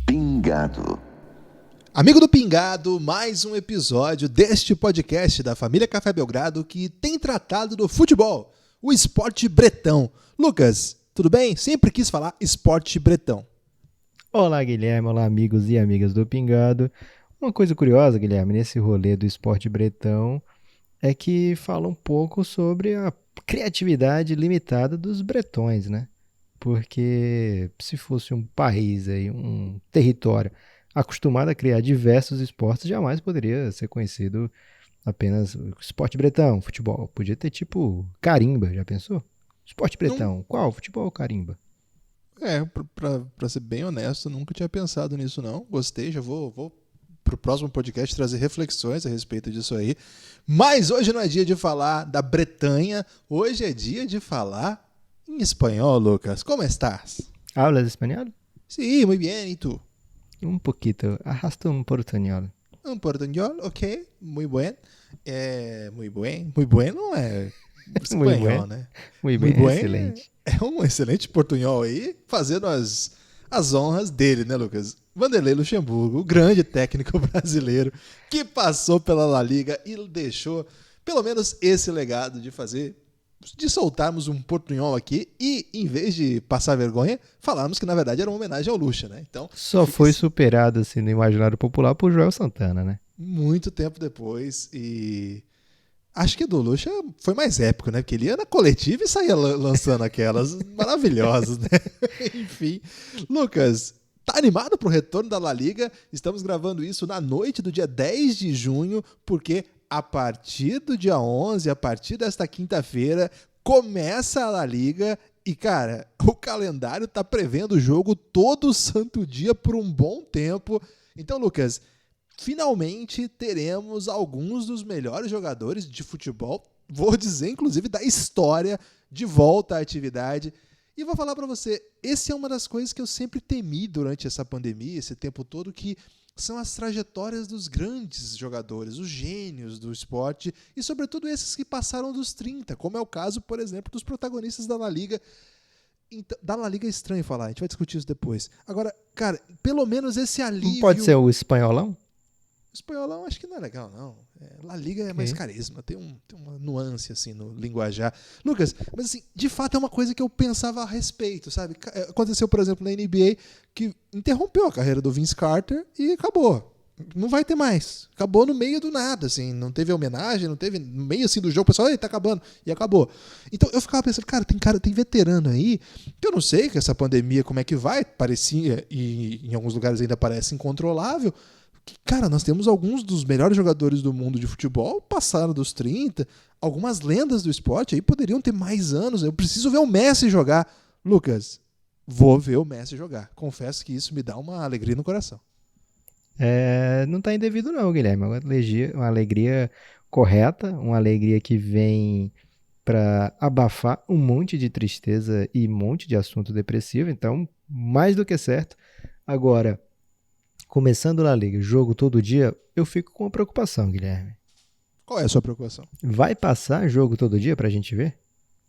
Pingado. Amigo do Pingado, mais um episódio deste podcast da família Café Belgrado que tem tratado do futebol, o esporte bretão. Lucas, tudo bem? Sempre quis falar esporte bretão. Olá, Guilherme. Olá, amigos e amigas do Pingado. Uma coisa curiosa, Guilherme, nesse rolê do esporte bretão é que fala um pouco sobre a criatividade limitada dos bretões, né? Porque se fosse um país, aí, um território acostumado a criar diversos esportes, jamais poderia ser conhecido apenas esporte bretão, futebol. Podia ter tipo carimba, já pensou? Esporte bretão, qual? Futebol ou carimba? Pra ser bem honesto, nunca tinha pensado nisso não. Gostei, já vou pro próximo podcast trazer reflexões a respeito disso aí. Mas hoje não é dia de falar da Bretanha, hoje é dia de falar em espanhol, Lucas. Como estás? ¿Hablas español? Sí, muy bien, ¿y tú? Un poquito, arrasta un portuñol. Un portuñol, ok, muy buen. Muy bueno é espanhol, bueno. né? Muito bem, buen excelente. É um excelente portunhol aí, fazendo as honras dele, né, Lucas? Vanderlei Luxemburgo, o grande técnico brasileiro que passou pela La Liga e deixou pelo menos esse legado de soltarmos um portunhol aqui e, em vez de passar vergonha, falarmos que, na verdade, era uma homenagem ao Luxa, né? Então, Só foi superado, assim, no imaginário popular por Joel Santana, né? muito tempo depois e acho que do Luxa foi mais épico, né? Porque ele ia na coletiva e saía lançando aquelas maravilhosas, né? Enfim, Lucas, tá animado pro retorno da La Liga? Estamos gravando isso na noite do dia 10 de junho, porque a partir do dia 11, a partir desta quinta-feira, começa a La Liga e, cara, o calendário tá prevendo o jogo todo santo dia por um bom tempo. Então, Lucas, finalmente teremos alguns dos melhores jogadores de futebol, vou dizer, inclusive, da história, de volta à atividade. E vou falar pra você, essa é uma das coisas que eu sempre temi durante essa pandemia, esse tempo todo, que são as trajetórias dos grandes jogadores, os gênios do esporte, e sobretudo esses que passaram dos 30, como é o caso, por exemplo, dos protagonistas da La Liga. Da La Liga é estranho falar, a gente vai discutir isso depois. Agora, cara, pelo menos esse alívio... Não pode ser o espanholão? O espanholão acho que não é legal, não. La Liga é mais carisma, tem uma nuance assim no linguajar. Lucas, mas assim, de fato é uma coisa que eu pensava a respeito, sabe? Aconteceu, por exemplo, na NBA, que interrompeu a carreira do Vince Carter e acabou. Não vai ter mais. Acabou no meio do nada, assim, não teve homenagem, não teve no meio assim do jogo, o pessoal, ei, tá acabando, e acabou. Então eu ficava pensando, cara, tem veterano aí, que eu não sei que essa pandemia como é que vai, parecia, e em alguns lugares ainda parece incontrolável. Cara, nós temos alguns dos melhores jogadores do mundo de futebol, passaram dos 30, algumas lendas do esporte aí poderiam ter mais anos. Eu preciso ver o Messi jogar. Lucas, vou ver o Messi jogar. Confesso que isso me dá uma alegria no coração. Não tá indevido não, Guilherme. Uma alegria correta, uma alegria que vem para abafar um monte de tristeza e um monte de assunto depressivo. Então, mais do que certo. Agora, começando La Liga, jogo todo dia, eu fico com uma preocupação, Guilherme. Qual é a sua preocupação? Vai passar jogo todo dia pra gente ver?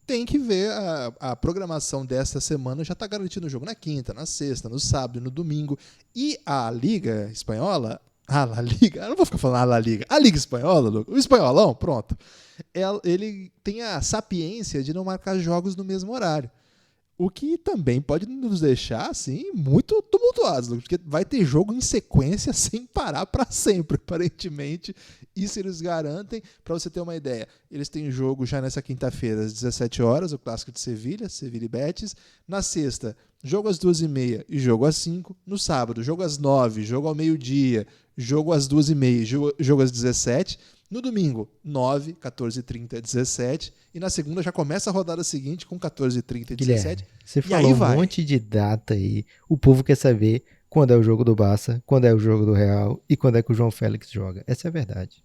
Tem que ver a programação desta semana, já está garantindo o jogo na quinta, na sexta, no sábado e no domingo. E a Liga Espanhola, La Liga, eu não vou ficar falando a La Liga, a Liga Espanhola, o espanholão, pronto, ele tem a sapiência de não marcar jogos no mesmo horário. O que também pode nos deixar, assim, muito tumultuados, porque vai ter jogo em sequência sem parar para sempre, aparentemente. Isso eles garantem. Para você ter uma ideia, eles têm jogo já nessa quinta-feira, às 17 horas, o clássico de Sevilha e Betis. Na sexta, jogo às 2h30 e jogo às 5. No sábado, jogo às 9, jogo ao meio-dia, jogo às 2h30, jogo às 17. No domingo, 9, 14h30, 17. E na segunda já começa a rodada seguinte com 14h30 e 17. Guilherme, você falou um monte de data aí. O povo quer saber quando é o jogo do Barça, quando é o jogo do Real e quando é que o João Félix joga. Essa é a verdade.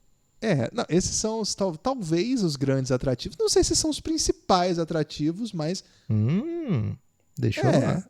Não, esses são talvez os grandes atrativos. Não sei se são os principais atrativos, mas... Deixou lá.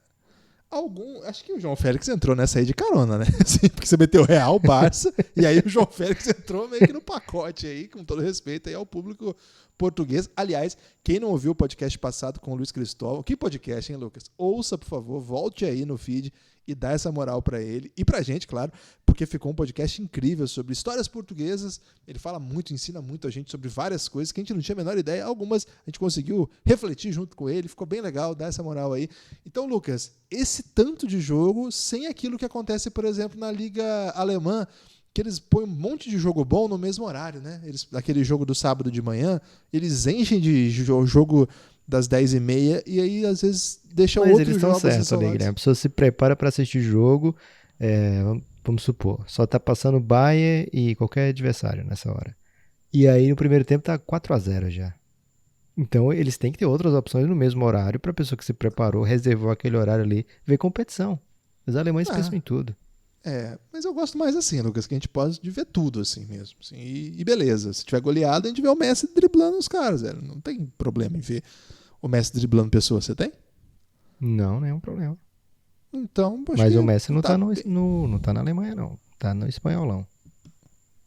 Acho que o João Félix entrou nessa aí de carona, né? Assim, porque você meteu Real, Barça, e aí o João Félix entrou meio que no pacote aí, com todo respeito aí ao público português. Aliás, quem não ouviu o podcast passado com o Luiz Cristóvão, que podcast, hein, Lucas? Ouça, por favor, volte aí no feed e dá essa moral pra ele e pra gente, claro, porque ficou um podcast incrível sobre histórias portuguesas. Ele fala muito, ensina muito a gente sobre várias coisas que a gente não tinha a menor ideia. Algumas a gente conseguiu refletir junto com ele, ficou bem legal, dá essa moral aí. Então, Lucas, esse tanto de jogo sem aquilo que acontece, por exemplo, na Liga Alemã, que eles põem um monte de jogo bom no mesmo horário, né? Aquele jogo do sábado de manhã, eles enchem de jogo das 10h30 e aí às vezes deixam Mas outros eles estão jogos certos ali, Guilherme. A pessoa se prepara para assistir jogo, vamos supor, só tá passando Bayern e qualquer adversário nessa hora. E aí no primeiro tempo tá 4-0 já. Então eles têm que ter outras opções no mesmo horário para a pessoa que se preparou, reservou aquele horário ali, ver competição. Os alemães pensam em tudo. Mas eu gosto mais assim, Lucas, que a gente pode ver tudo assim mesmo. Assim, e beleza, se tiver goleada, a gente vê o Messi driblando os caras, velho. Não tem problema em ver o Messi driblando pessoas, você tem? Não, nenhum problema. Então, mas o Messi não tá na Alemanha, não. Tá no espanholão.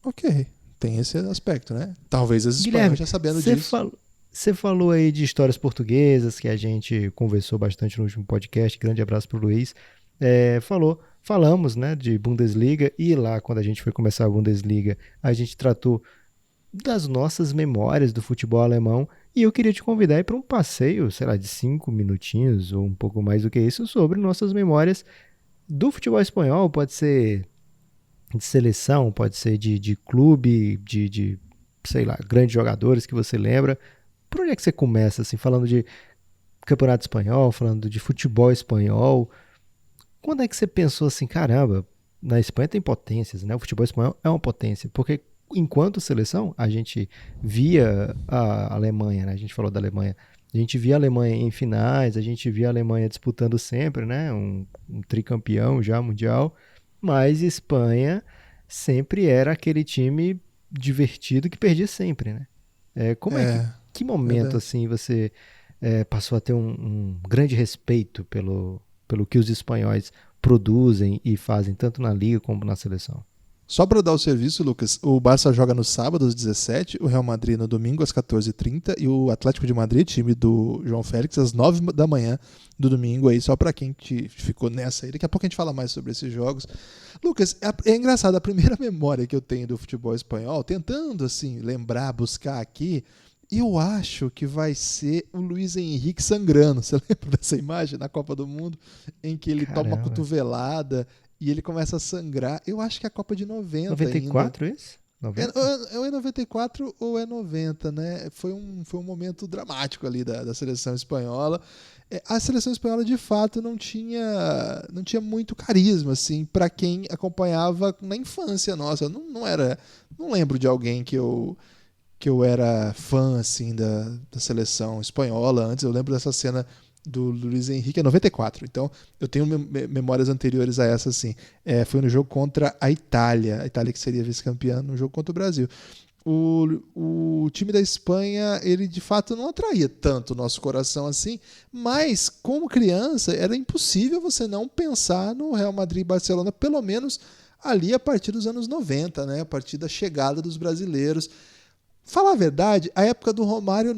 Ok, tem esse aspecto, né? Talvez as Guilherme, espanhóis já sabendo disso. Você falou aí de histórias portuguesas, que a gente conversou bastante no último podcast. Grande abraço pro Luiz. Falamos, né, de Bundesliga, e lá, quando a gente foi começar a Bundesliga, a gente tratou das nossas memórias do futebol alemão, e eu queria te convidar para um passeio, sei lá, de 5 minutinhos, ou um pouco mais do que isso, sobre nossas memórias do futebol espanhol. Pode ser de seleção, pode ser de clube, de sei lá, grandes jogadores que você lembra. Por onde é que você começa, assim, falando de campeonato espanhol, falando de futebol espanhol? Quando é que você pensou assim, caramba, na Espanha tem potências, né? O futebol espanhol é uma potência, porque enquanto seleção, a gente via a Alemanha, né? A gente falou da Alemanha, a gente via a Alemanha em finais, a gente via a Alemanha disputando sempre, né? Um tricampeão já mundial, mas Espanha sempre era aquele time divertido que perdia sempre, né? Que momento assim você passou a ter um grande respeito pelo que os espanhóis produzem e fazem tanto na Liga como na seleção? Só para dar o serviço, Lucas, o Barça joga no sábado às 17h, o Real Madrid no domingo às 14h30 e o Atlético de Madrid, time do João Félix, às 9h da manhã do domingo, aí só para quem ficou nessa aí. Daqui a pouco a gente fala mais sobre esses jogos. Lucas, é engraçado, a primeira memória que eu tenho do futebol espanhol, tentando assim lembrar, buscar aqui, eu acho que vai ser o Luiz Henrique sangrando. Você lembra dessa imagem na Copa do Mundo em que ele toma uma cotovelada e ele começa a sangrar? Eu acho que é a Copa de 90 94 ainda. Isso? 90? É 94 ou é 90, né? Foi um momento dramático ali da seleção espanhola. A seleção espanhola, de fato, não tinha muito carisma, assim, para quem acompanhava na infância nossa. Não lembro de alguém que eu era fã assim da seleção espanhola antes. Eu lembro dessa cena do Luiz Henrique, é 94. Então, eu tenho memórias anteriores a essa, assim. Foi no jogo contra a Itália que seria vice-campeã no jogo contra o Brasil. O time da Espanha, ele de fato não atraía tanto o nosso coração assim, mas como criança era impossível você não pensar no Real Madrid e Barcelona, pelo menos ali a partir dos anos 90, né? A partir da chegada dos brasileiros. Falar a verdade, a época do Romário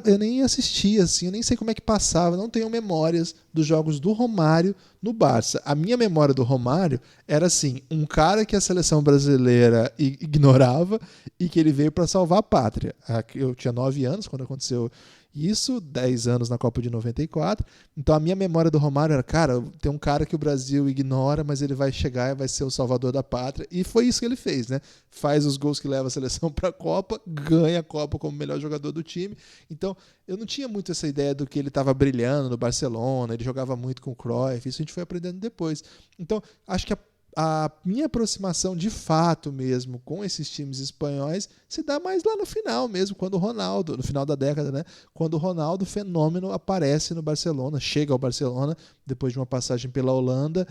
eu nem assistia, assim, eu nem sei como é que passava, não tenho memórias dos jogos do Romário no Barça. A minha memória do Romário era assim, um cara que a seleção brasileira ignorava e que ele veio para salvar a pátria. Eu tinha 9 anos quando aconteceu isso, 10 anos na Copa de 94. Então a minha memória do Romário era, cara, tem um cara que o Brasil ignora, mas ele vai chegar e vai ser o salvador da pátria. E foi isso que ele fez, né? Faz os gols que leva a seleção para a Copa, ganha a Copa como melhor jogador do time. Então eu não tinha muito essa ideia do que ele estava brilhando no Barcelona, ele jogava muito com o Cruyff, isso a gente foi aprendendo depois. Então acho que a minha aproximação de fato mesmo com esses times espanhóis se dá mais lá no final mesmo, quando o Ronaldo, no final da década, né? Quando o Ronaldo, fenômeno, aparece no Barcelona, chega ao Barcelona depois de uma passagem pela Holanda,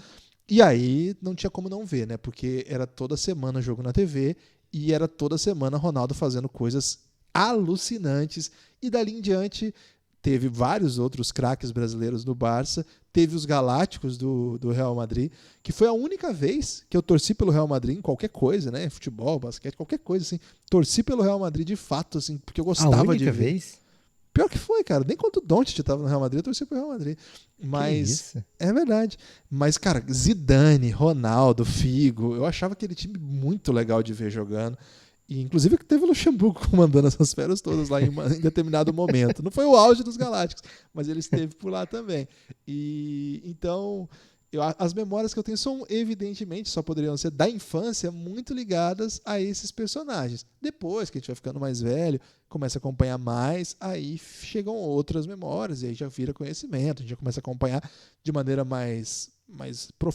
e aí não tinha como não ver, né? Porque era toda semana jogo na TV e era toda semana Ronaldo fazendo coisas alucinantes, e dali em diante teve vários outros craques brasileiros no Barça, teve os Galácticos do Real Madrid, que foi a única vez que eu torci pelo Real Madrid em qualquer coisa, né? Futebol, basquete, qualquer coisa assim. Torci pelo Real Madrid de fato, assim, porque eu A gostava de única ver. vez? Pior que foi, cara. Nem quando o Doncic estava no Real Madrid, eu torci pro Real Madrid. Que Mas isso? é verdade. Mas, cara, Zidane, Ronaldo, Figo, eu achava aquele time muito legal de ver jogando. E, inclusive, que teve o Luxemburgo comandando essas feras todas lá em determinado momento. Não foi o auge dos Galácticos, mas ele esteve por lá também. E então, as memórias que eu tenho são, evidentemente, só poderiam ser da infância, muito ligadas a esses personagens. Depois que a gente vai ficando mais velho, começa a acompanhar mais, aí chegam outras memórias, e aí já vira conhecimento, a gente já começa a acompanhar de maneira mais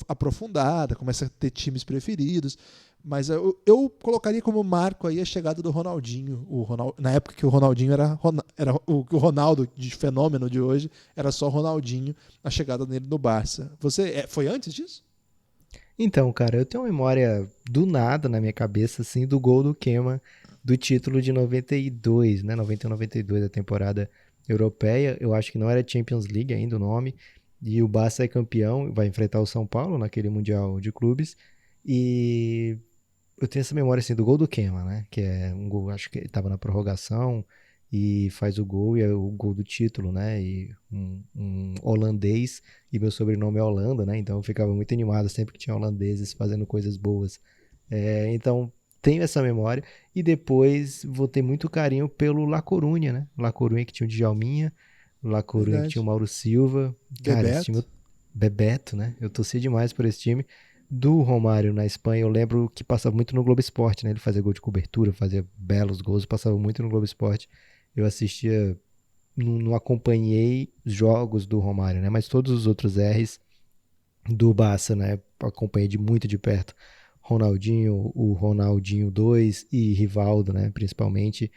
aprofundada, começa a ter times preferidos. Mas eu colocaria como marco aí a chegada do Ronaldinho. Na época que o Ronaldinho era o Ronaldo de fenômeno de hoje, era só Ronaldinho, a chegada dele no Barça. Você foi antes disso? Então, cara, eu tenho uma memória do nada na minha cabeça, assim, do gol do Kema do título de 92, né? 91, 92, a temporada europeia. Eu acho que não era Champions League ainda o nome. E o Barça é campeão, vai enfrentar o São Paulo naquele Mundial de Clubes. E eu tenho essa memória, assim, do gol do Kema, né? Que é um gol, acho que ele tava na prorrogação e faz o gol e é o gol do título, né? E um holandês, e meu sobrenome é Holanda, né? Então eu ficava muito animado sempre que tinha holandeses fazendo coisas boas. Então tenho essa memória e depois vou ter muito carinho pelo La Coruña, né? La Coruña que tinha o Djalminha, La Coruña que tinha o Verdade. Mauro Silva. Cara, esse time Bebeto. Bebeto, né? Eu torci demais por esse time. Do Romário na Espanha, eu lembro que passava muito no Globo Esporte, né? Ele fazia gol de cobertura, fazia belos gols, passava muito no Globo Esporte. Eu assistia, não acompanhei jogos do Romário, né? Mas todos os outros R's do Barça, né? Acompanhei muito de perto. Ronaldinho, o Ronaldinho 2 e Rivaldo, né? Principalmente.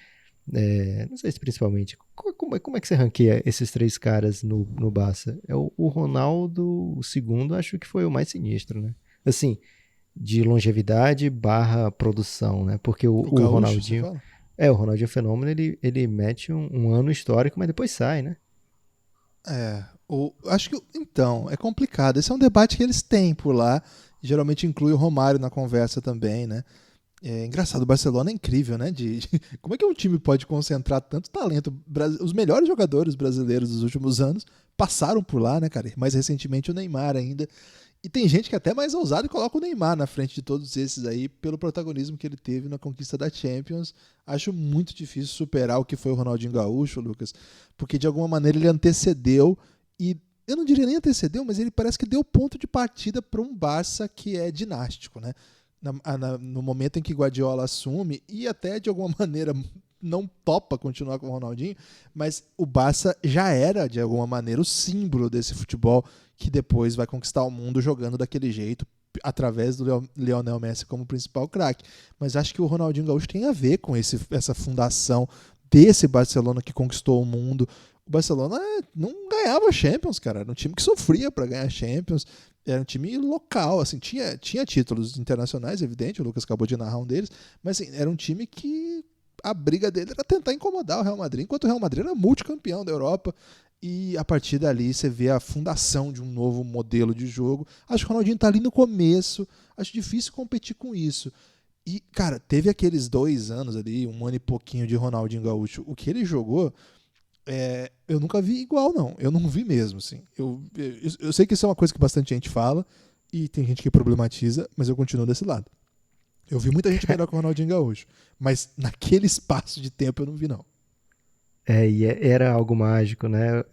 Não sei se principalmente. Como é que você ranqueia esses três caras no Barça? O Ronaldo, o segundo, acho que foi o mais sinistro, né? Assim, de longevidade barra produção, né? Porque O o Gaúcho, você Ronaldinho. fala? O Ronaldinho é fenômeno, ele mete um ano histórico, mas depois sai, né? Acho que então é complicado. Esse é um debate que eles têm por lá. Geralmente inclui o Romário na conversa também, né? É engraçado, o Barcelona é incrível, né? Como é que um time pode concentrar tanto talento? Os melhores jogadores brasileiros dos últimos anos passaram por lá, né, cara? Mais recentemente o Neymar ainda. E tem gente que é até mais ousado e coloca o Neymar na frente de todos esses aí, pelo protagonismo que ele teve na conquista da Champions. Acho muito difícil superar o que foi o Ronaldinho Gaúcho, Lucas, porque de alguma maneira ele antecedeu, e eu não diria nem antecedeu, mas ele parece que deu ponto de partida para um Barça que é dinástico, né? No momento em que Guardiola assume, e até de alguma maneira não topa continuar com o Ronaldinho, mas o Barça já era, de alguma maneira, o símbolo desse futebol que depois vai conquistar o mundo jogando daquele jeito, através do Lionel Messi como principal craque. Mas acho que o Ronaldinho Gaúcho tem a ver com essa fundação desse Barcelona que conquistou o mundo. O Barcelona não ganhava Champions, cara. Era um time que sofria para ganhar Champions. Era um time local, assim, tinha títulos internacionais, evidente, o Lucas acabou de narrar um deles, mas assim, era um time que a briga dele era tentar incomodar o Real Madrid, enquanto o Real Madrid era multicampeão da Europa. E a partir dali você vê a fundação de um novo modelo de jogo. Acho que o Ronaldinho tá ali no começo, acho difícil competir com isso. E, cara, teve aqueles 2 anos ali, um ano e pouquinho de Ronaldinho Gaúcho. O que ele jogou, eu nunca vi igual, não. Eu não vi mesmo, assim. Eu sei que isso é uma coisa que bastante gente fala, e tem gente que problematiza, mas eu continuo desse lado. Eu vi muita gente melhor que o Ronaldinho Gaúcho, mas naquele espaço de tempo eu não vi, não. Era algo mágico, né?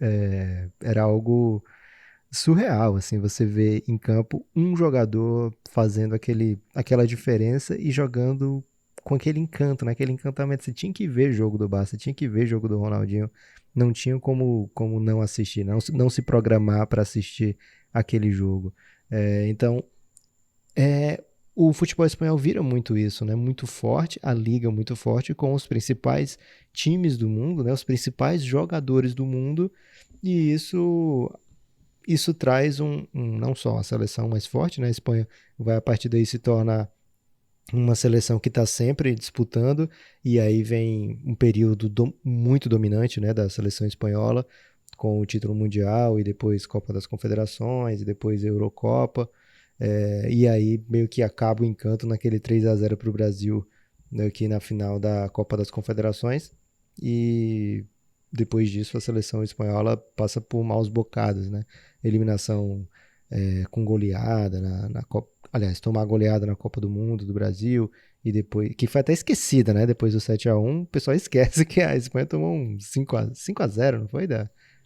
Era algo surreal, assim, você vê em campo um jogador fazendo aquela diferença e jogando com aquele encanto, né? Aquele encantamento. Você tinha que ver jogo do Barça, tinha que ver jogo do Ronaldinho. Não tinha como não assistir, não se programar para assistir aquele jogo. Então, o futebol espanhol vira muito isso, né? Muito forte, a liga muito forte com os principais times do mundo, né? Os principais jogadores do mundo, e isso traz não só uma seleção mais forte, né? A Espanha vai a partir daí se tornar uma seleção que está sempre disputando, e aí vem um período muito dominante, né, da seleção espanhola, com o título mundial, e depois Copa das Confederações, e depois Eurocopa, e aí meio que acaba o encanto naquele 3-0 para o Brasil, né, aqui na final da Copa das Confederações, e depois disso a seleção espanhola passa por maus bocados, né, eliminação com goleada na Copa. Aliás, tomar goleada na Copa do Mundo do Brasil, e depois, que foi até esquecida, né? Depois do 7-1, o pessoal esquece que a Espanha tomou um 5-0, não foi?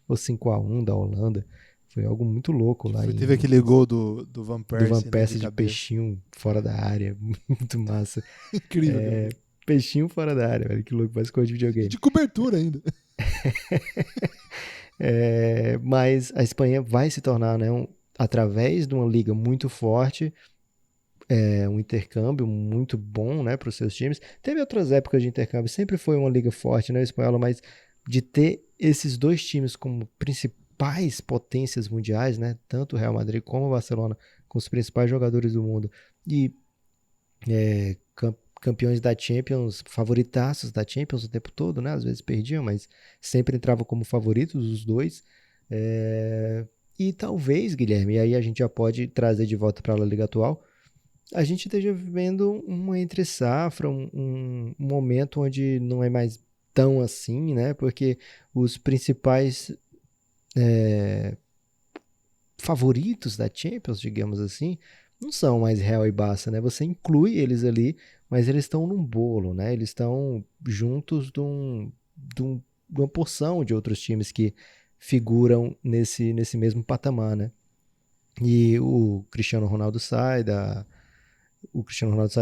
Ou 5-1 da Holanda. Foi algo muito louco lá Teve aquele gol do Van do Van Persie, né, Persie de peixinho fora da área. Muito massa. Incrível aquele gol. Peixinho fora da área, velho. Que louco, parece coisa de E videogame. de cobertura ainda. Mas a Espanha vai se tornar, né, através de uma liga muito forte, um intercâmbio muito bom, né, para os seus times. Teve outras épocas de intercâmbio, sempre foi uma liga forte, né, espanhola, mas de ter esses dois times como principais potências mundiais, né, tanto o Real Madrid como o Barcelona, com os principais jogadores do mundo, e campeões da Champions, favoritaços da Champions o tempo todo, né, às vezes perdiam, mas sempre entravam como favoritos os dois. E talvez, Guilherme, e aí a gente já pode trazer de volta para a Liga atual, a gente esteja vivendo uma entre-safra, um momento onde não é mais tão assim, né? Porque os principais favoritos da Champions, digamos assim, não são mais Real e Barça, né? Você inclui eles ali, mas eles estão num bolo, né? Eles estão juntos de uma porção de outros times que figuram nesse mesmo patamar, né? E o Cristiano Ronaldo sai do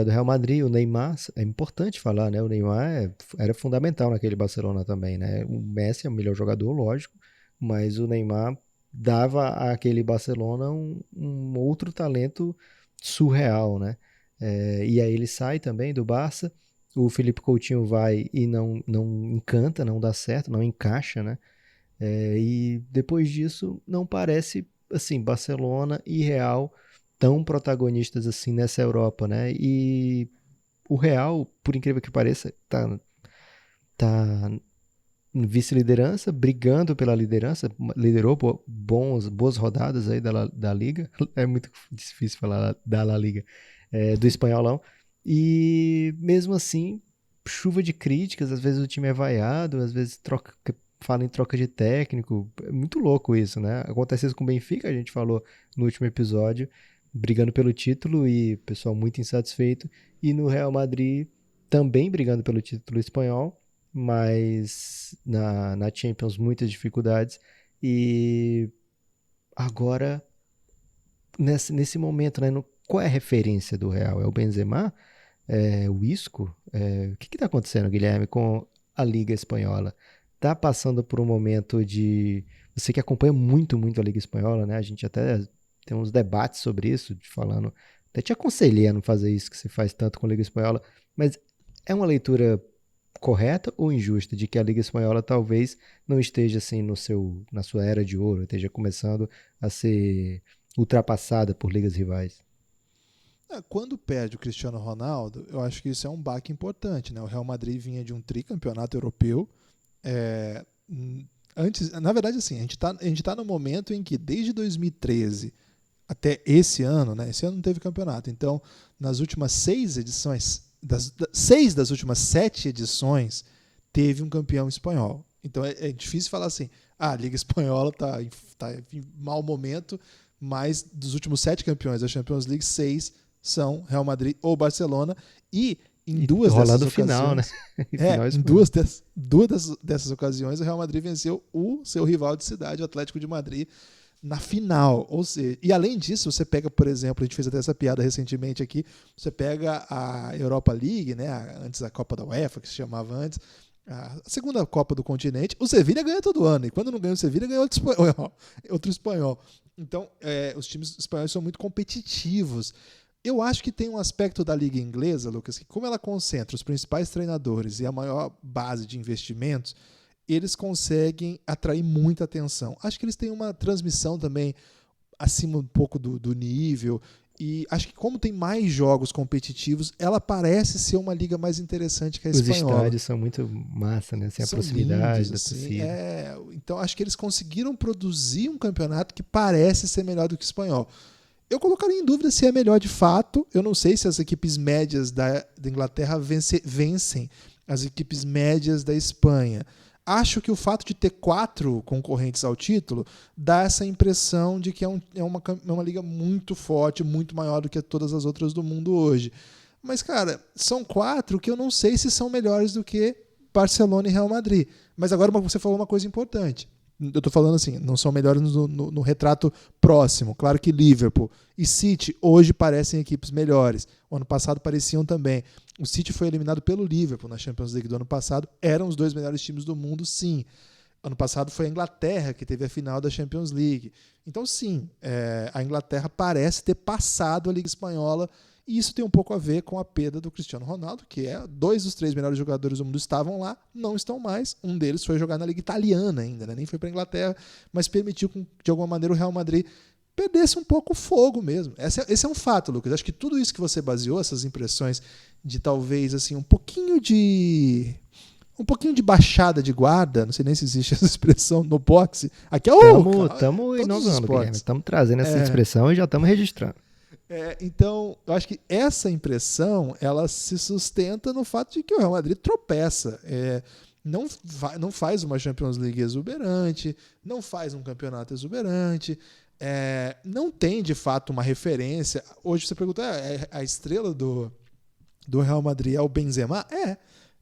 Real Madrid, o Neymar, é importante falar, né? O Neymar era fundamental naquele Barcelona também, né? O Messi é o melhor jogador, lógico, mas o Neymar dava àquele Barcelona um outro talento surreal, né? E aí ele sai também do Barça, o Felipe Coutinho vai e não encanta, não dá certo, não encaixa, né? E depois disso não parece assim Barcelona e Real tão protagonistas assim nessa Europa, né? E o Real, por incrível que pareça, tá em vice-liderança, brigando pela liderança, liderou boas rodadas aí da Liga. É muito difícil falar da La Liga, do espanholão. E mesmo assim, chuva de críticas, às vezes o time é vaiado, às vezes fala em troca de técnico. É muito louco isso, né? Acontece isso com o Benfica, a gente falou no último episódio, brigando pelo título e o pessoal muito insatisfeito. E no Real Madrid também brigando pelo título espanhol, mas na Champions muitas dificuldades. E agora, nesse momento, né, qual é a referência do Real? É o Benzema? É o Isco? O que está acontecendo, Guilherme, com a Liga Espanhola? Tá passando por um momento de... Você que acompanha muito, muito a Liga Espanhola, né? A gente até tem uns debates sobre isso, falando... Até te aconselhei a não fazer isso que você faz tanto com a Liga Espanhola, mas é uma leitura correta ou injusta de que a Liga Espanhola talvez não esteja assim na sua era de ouro, esteja começando a ser ultrapassada por ligas rivais? Quando perde o Cristiano Ronaldo, eu acho que isso é um baque importante, né? O Real Madrid vinha de um tricampeonato europeu. É, antes, na verdade, assim, a gente tá no momento em que desde 2013 até esse ano, né? Esse ano não teve campeonato. Então, nas últimas 6 edições, 6 das últimas 7 edições, teve um campeão espanhol. Então é difícil falar assim, a Liga Espanhola está em mau momento, mas dos últimos 7 campeões da Champions League, 6 são Real Madrid ou Barcelona, e em duas dessas final, né? ocasiões, dessas ocasiões, o Real Madrid venceu o seu rival de cidade, o Atlético de Madrid, na final. Ou seja, e além disso, você pega, por exemplo, a gente fez até essa piada recentemente aqui, você pega a Europa League, né, antes a Copa da UEFA, que se chamava antes, a segunda Copa do continente, o Sevilla ganha todo ano, e quando não ganha o Sevilla, ganha outro espanhol. Então, os times espanhóis são muito competitivos. Eu acho que tem um aspecto da Liga Inglesa, Lucas, que como ela concentra os principais treinadores e a maior base de investimentos, eles conseguem atrair muita atenção. Acho que eles têm uma transmissão também acima um pouco do nível, E acho que como tem mais jogos competitivos, ela parece ser uma liga mais interessante que a Os espanhola. estádios são muito massa, né? Assim, a São proximidade lindos, da assim, torcida. então acho que eles conseguiram produzir um campeonato que parece ser melhor do que o espanhol. Eu colocaria em dúvida se é melhor de fato. Eu não sei se as equipes médias da Inglaterra vencem as equipes médias da Espanha. Acho que o fato de ter 4 concorrentes ao título dá essa impressão de que é uma liga muito forte, muito maior do que todas as outras do mundo hoje. Mas, cara, são 4 que eu não sei se são melhores do que Barcelona e Real Madrid. Mas agora você falou uma coisa importante. Eu estou falando assim, não são melhores no retrato próximo. Claro que Liverpool e City hoje parecem equipes melhores. O ano passado pareciam também. O City foi eliminado pelo Liverpool na Champions League do ano passado. Eram os 2 melhores times do mundo, sim. Ano passado foi a Inglaterra que teve a final da Champions League. Então, sim, a Inglaterra parece ter passado a Liga Espanhola. E isso tem um pouco a ver com a perda do Cristiano Ronaldo, que 2 dos 3 melhores jogadores do mundo estavam lá, não estão mais. Um deles foi jogar na Liga Italiana ainda, né? Nem foi para a Inglaterra, mas permitiu que, de alguma maneira, o Real Madrid perdesse um pouco o fogo mesmo. Esse é um fato, Lucas. Acho que tudo isso que você baseou, essas impressões de talvez assim um pouquinho de baixada de guarda, não sei nem se existe essa expressão no boxe. Aqui é Estamos inovando, Guilherme. Estamos trazendo essa É. expressão e já estamos registrando. Então, eu acho que essa impressão ela se sustenta no fato de que o Real Madrid tropeça. Não faz uma Champions League exuberante, não faz um campeonato exuberante, não tem de fato uma referência. Hoje você pergunta, a estrela do Real Madrid é o Benzema?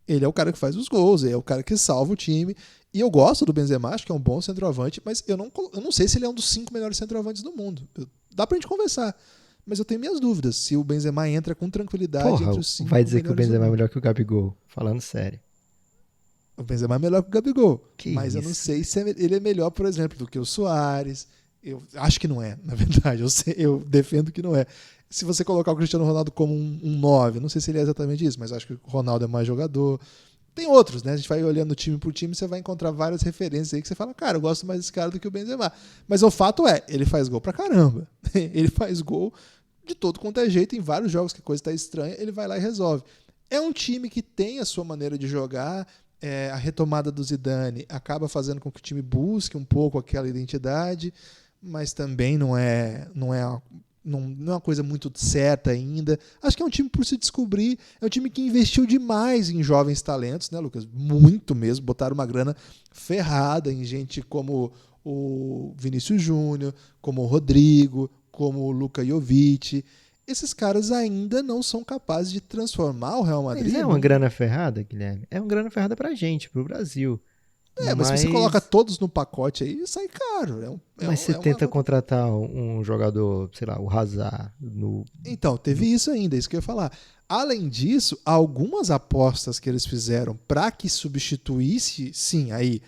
Ele é o cara que faz os gols, é o cara que salva o time. E eu gosto do Benzema, acho que é um bom centroavante, mas eu não sei se ele é um dos 5 melhores centroavantes do mundo. Dá pra gente conversar. Mas eu tenho minhas dúvidas se o Benzema entra com tranquilidade entre os 5 vai dizer que o Benzema é melhores. melhor que o Gabigol, falando sério. O Benzema é melhor que o Gabigol. Mas eu não isso? sei se ele é melhor, por exemplo, do que o Suárez. Eu acho que não é, na verdade. Eu defendo que não é. Se você colocar o Cristiano Ronaldo como um 9, não sei se ele é exatamente isso, mas acho que o Ronaldo é mais jogador. Tem outros, né? A gente vai olhando time por time, você vai encontrar várias referências aí que você fala, cara, eu gosto mais desse cara do que o Benzema. Mas o fato ele faz gol pra caramba. Ele faz gol de todo quanto é jeito, em vários jogos que a coisa tá estranha, ele vai lá e resolve. É um time que tem a sua maneira de jogar, a retomada do Zidane acaba fazendo com que o time busque um pouco aquela identidade, mas também não é uma coisa muito certa ainda. Acho que é um time por se descobrir, é um time que investiu demais em jovens talentos, né, Lucas? Muito mesmo, botaram uma grana ferrada em gente como o Vinícius Júnior, como o Rodrigo, como o Luka Jovic. Esses caras ainda não são capazes de transformar o Real Madrid. Mas é uma grana ferrada, Guilherme? É uma grana ferrada pra gente, pro Brasil. Mas se você coloca todos no pacote aí, sai caro. Mas você tenta contratar um jogador, sei lá, o Hazard. Então, teve isso ainda, isso que eu ia falar. Além disso, algumas apostas que eles fizeram para que substituísse, sim, aí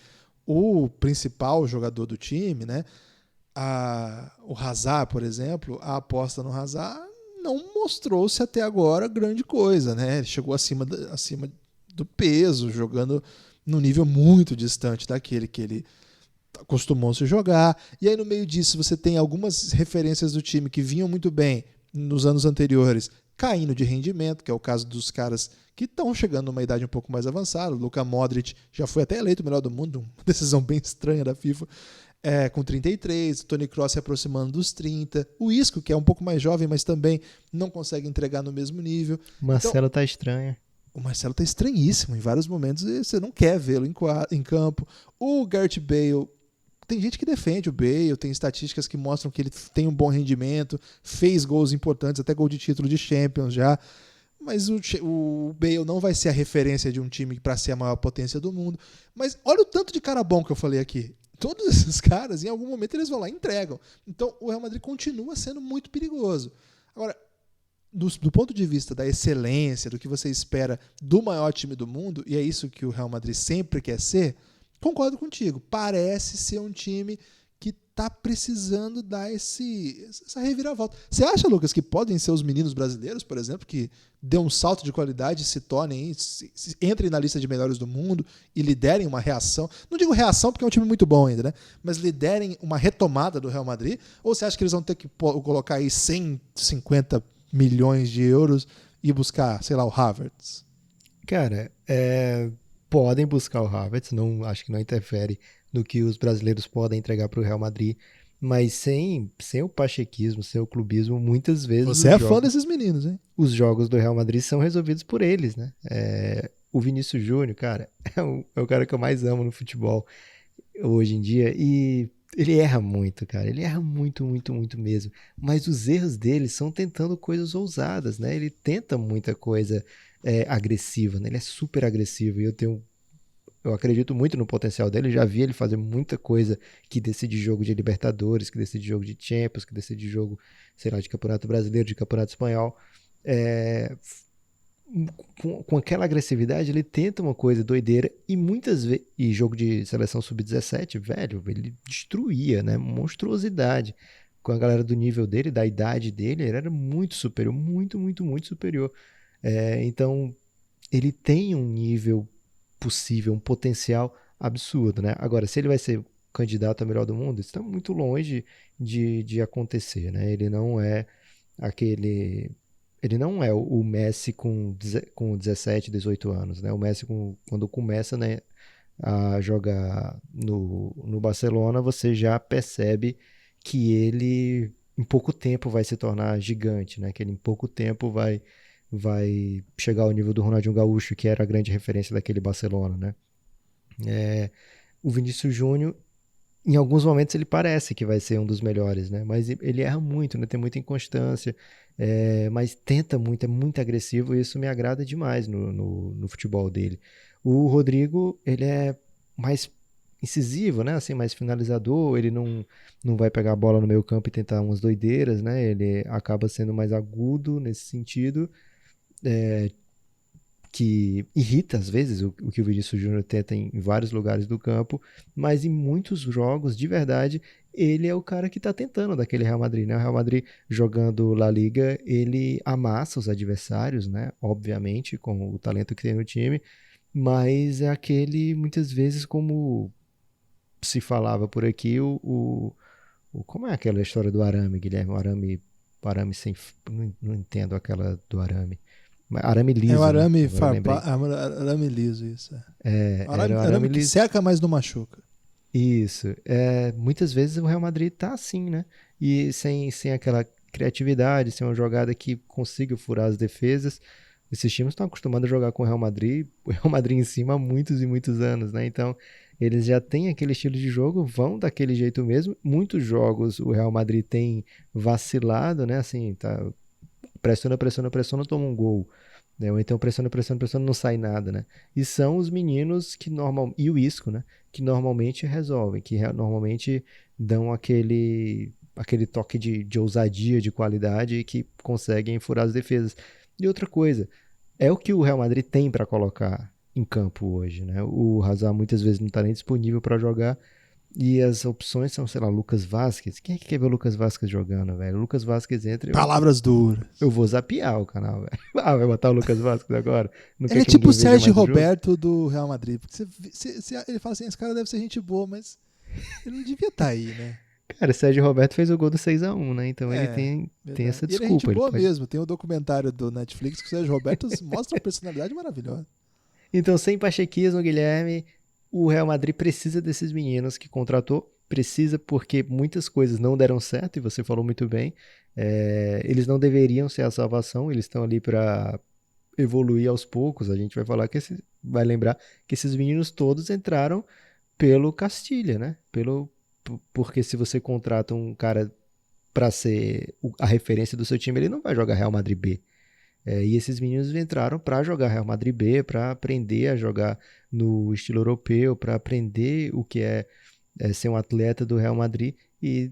o principal jogador do time, né? O Hazard, por exemplo, a aposta no Hazard não mostrou-se até agora grande coisa, né? Ele chegou acima do peso, jogando num nível muito distante daquele que ele acostumou se jogar. E aí no meio disso você tem algumas referências do time que vinham muito bem nos anos anteriores, caindo de rendimento, que é o caso dos caras que estão chegando numa idade um pouco mais avançada. O Luka Modric já foi até eleito o melhor do mundo, uma decisão bem estranha da FIFA, com 33, o Toni Kroos se aproximando dos 30, o Isco, que é um pouco mais jovem, mas também não consegue entregar no mesmo nível. O Marcelo tá estranho. O Marcelo tá estranhíssimo em vários momentos e você não quer vê-lo em campo. O Gareth Bale, tem gente que defende o Bale, tem estatísticas que mostram que ele tem um bom rendimento, fez gols importantes, até gol de título de Champions já, mas o Bale não vai ser a referência de um time para ser a maior potência do mundo. Mas olha o tanto de cara bom que eu falei aqui. Todos esses caras, em algum momento, eles vão lá e entregam. Então, o Real Madrid continua sendo muito perigoso. Agora, do ponto de vista da excelência, do que você espera do maior time do mundo, e é isso que o Real Madrid sempre quer ser, concordo contigo. Parece ser um time que tá precisando dar essa reviravolta. Você acha, Lucas, que podem ser os meninos brasileiros, por exemplo, que dê um salto de qualidade, se tornem, entrem na lista de melhores do mundo e liderem uma reação? Não digo reação porque é um time muito bom ainda, né? Mas liderem uma retomada do Real Madrid? Ou você acha que eles vão ter que colocar aí 150 milhões de euros e buscar, sei lá, o Havertz? Cara, podem buscar o Havertz, não, acho que não interfere no que os brasileiros podem entregar para o Real Madrid, mas sem o pachequismo, sem o clubismo, muitas vezes Você é fã desses meninos, hein? os jogos do Real Madrid são resolvidos por eles, né? O Vinícius Júnior, cara, é o cara que eu mais amo no futebol hoje em dia, e ele erra muito, cara, ele erra muito, muito, muito mesmo, mas os erros dele são tentando coisas ousadas, né? Ele tenta muita coisa agressiva, né? Ele é super agressivo, e eu acredito muito no potencial dele, já vi ele fazer muita coisa que decide jogo de Libertadores, que decide jogo de Champions, que decide jogo, sei lá, de Campeonato Brasileiro, de Campeonato Espanhol. É, com aquela agressividade, ele tenta uma coisa doideira e muitas vezes, e jogo de seleção sub-17, velho, ele destruía, né? Monstruosidade. Com a galera do nível dele, da idade dele, ele era muito superior, muito, muito, muito superior. Então, ele tem um nível possível, um potencial absurdo, né? Agora, se ele vai ser candidato a melhor do mundo, isso está muito longe de acontecer, né? Ele não é aquele... Ele não é o Messi com 17, 18 anos, né? O Messi, quando começa, né, a jogar no Barcelona, você já percebe que ele, em pouco tempo, vai se tornar gigante, né? Que ele, em pouco tempo, vai chegar ao nível do Ronaldinho Gaúcho, que era a grande referência daquele Barcelona, né? O Vinícius Júnior, em alguns momentos ele parece que vai ser um dos melhores, né? Mas ele erra muito, né? Tem muita inconstância, mas tenta muito, é muito agressivo e isso me agrada demais no futebol dele. O Rodrigo, ele é mais incisivo, né? Assim, mais finalizador, ele não vai pegar a bola no meio campo e tentar umas doideiras, né? Ele acaba sendo mais agudo nesse sentido, que irrita às vezes o que o Vinícius Júnior tenta em vários lugares do campo, mas em muitos jogos, de verdade, ele é o cara que está tentando daquele Real Madrid, né? O Real Madrid jogando La Liga, ele amassa os adversários, né? Obviamente, com o talento que tem no time, mas é aquele, muitas vezes, como se falava por aqui, como é aquela história do arame, Guilherme? O arame sem... Não entendo aquela do arame. Arame É o liso, né? arame Agora eu lembrei. arame liso, isso. Era o Arame arame que liso. seca, mas não machuca. Isso. Muitas vezes o Real Madrid tá assim, né? E sem aquela criatividade, sem uma jogada que consiga furar as defesas. Esses times estão acostumados a jogar com o Real Madrid em cima há muitos e muitos anos, né? Então, eles já têm aquele estilo de jogo, vão daquele jeito mesmo. Muitos jogos o Real Madrid tem vacilado, né? Assim, tá pressiona, pressiona, pressiona, toma um gol. Né? Ou então pressiona, pressiona, pressiona, não sai nada, né? E são os meninos que e o Isco, né? Que normalmente resolvem, que normalmente dão aquele toque de ousadia, de qualidade e que conseguem furar as defesas. E outra coisa, é o que o Real Madrid tem para colocar em campo hoje, né? O Hazard muitas vezes não está nem disponível para jogar e as opções são, sei lá, Lucas Vazquez. Quem é que quer ver o Lucas Vazquez jogando, velho? O Lucas Vazquez entra e Palavras duras. eu vou zapear o canal, velho. Ah, vai botar o Lucas Vazquez agora? Não Ele quer é que tipo o ninguém veja Sérgio mais o jogo? Roberto do Real Madrid. Porque ele fala assim, esse cara deve ser gente boa, mas ele não devia estar aí, né? Cara, o Sérgio Roberto fez o gol do 6-1, né? Então ele É, tem verdade. essa E ele é gente desculpa. Ele boa pode... mesmo. Tem um documentário do Netflix que o Sérgio Roberto mostra uma personalidade maravilhosa. Então, sem pachequismo, Guilherme, o Real Madrid precisa desses meninos que contratou. Precisa porque muitas coisas não deram certo, e você falou muito bem. Eles não deveriam ser a salvação, eles estão ali para evoluir aos poucos. A gente vai falar vai lembrar que esses meninos todos entraram pelo Castilha, né? Porque se você contrata um cara para ser a referência do seu time, ele não vai jogar Real Madrid B. E esses meninos entraram para jogar Real Madrid B, para aprender a jogar no estilo europeu, para aprender o que é ser um atleta do Real Madrid e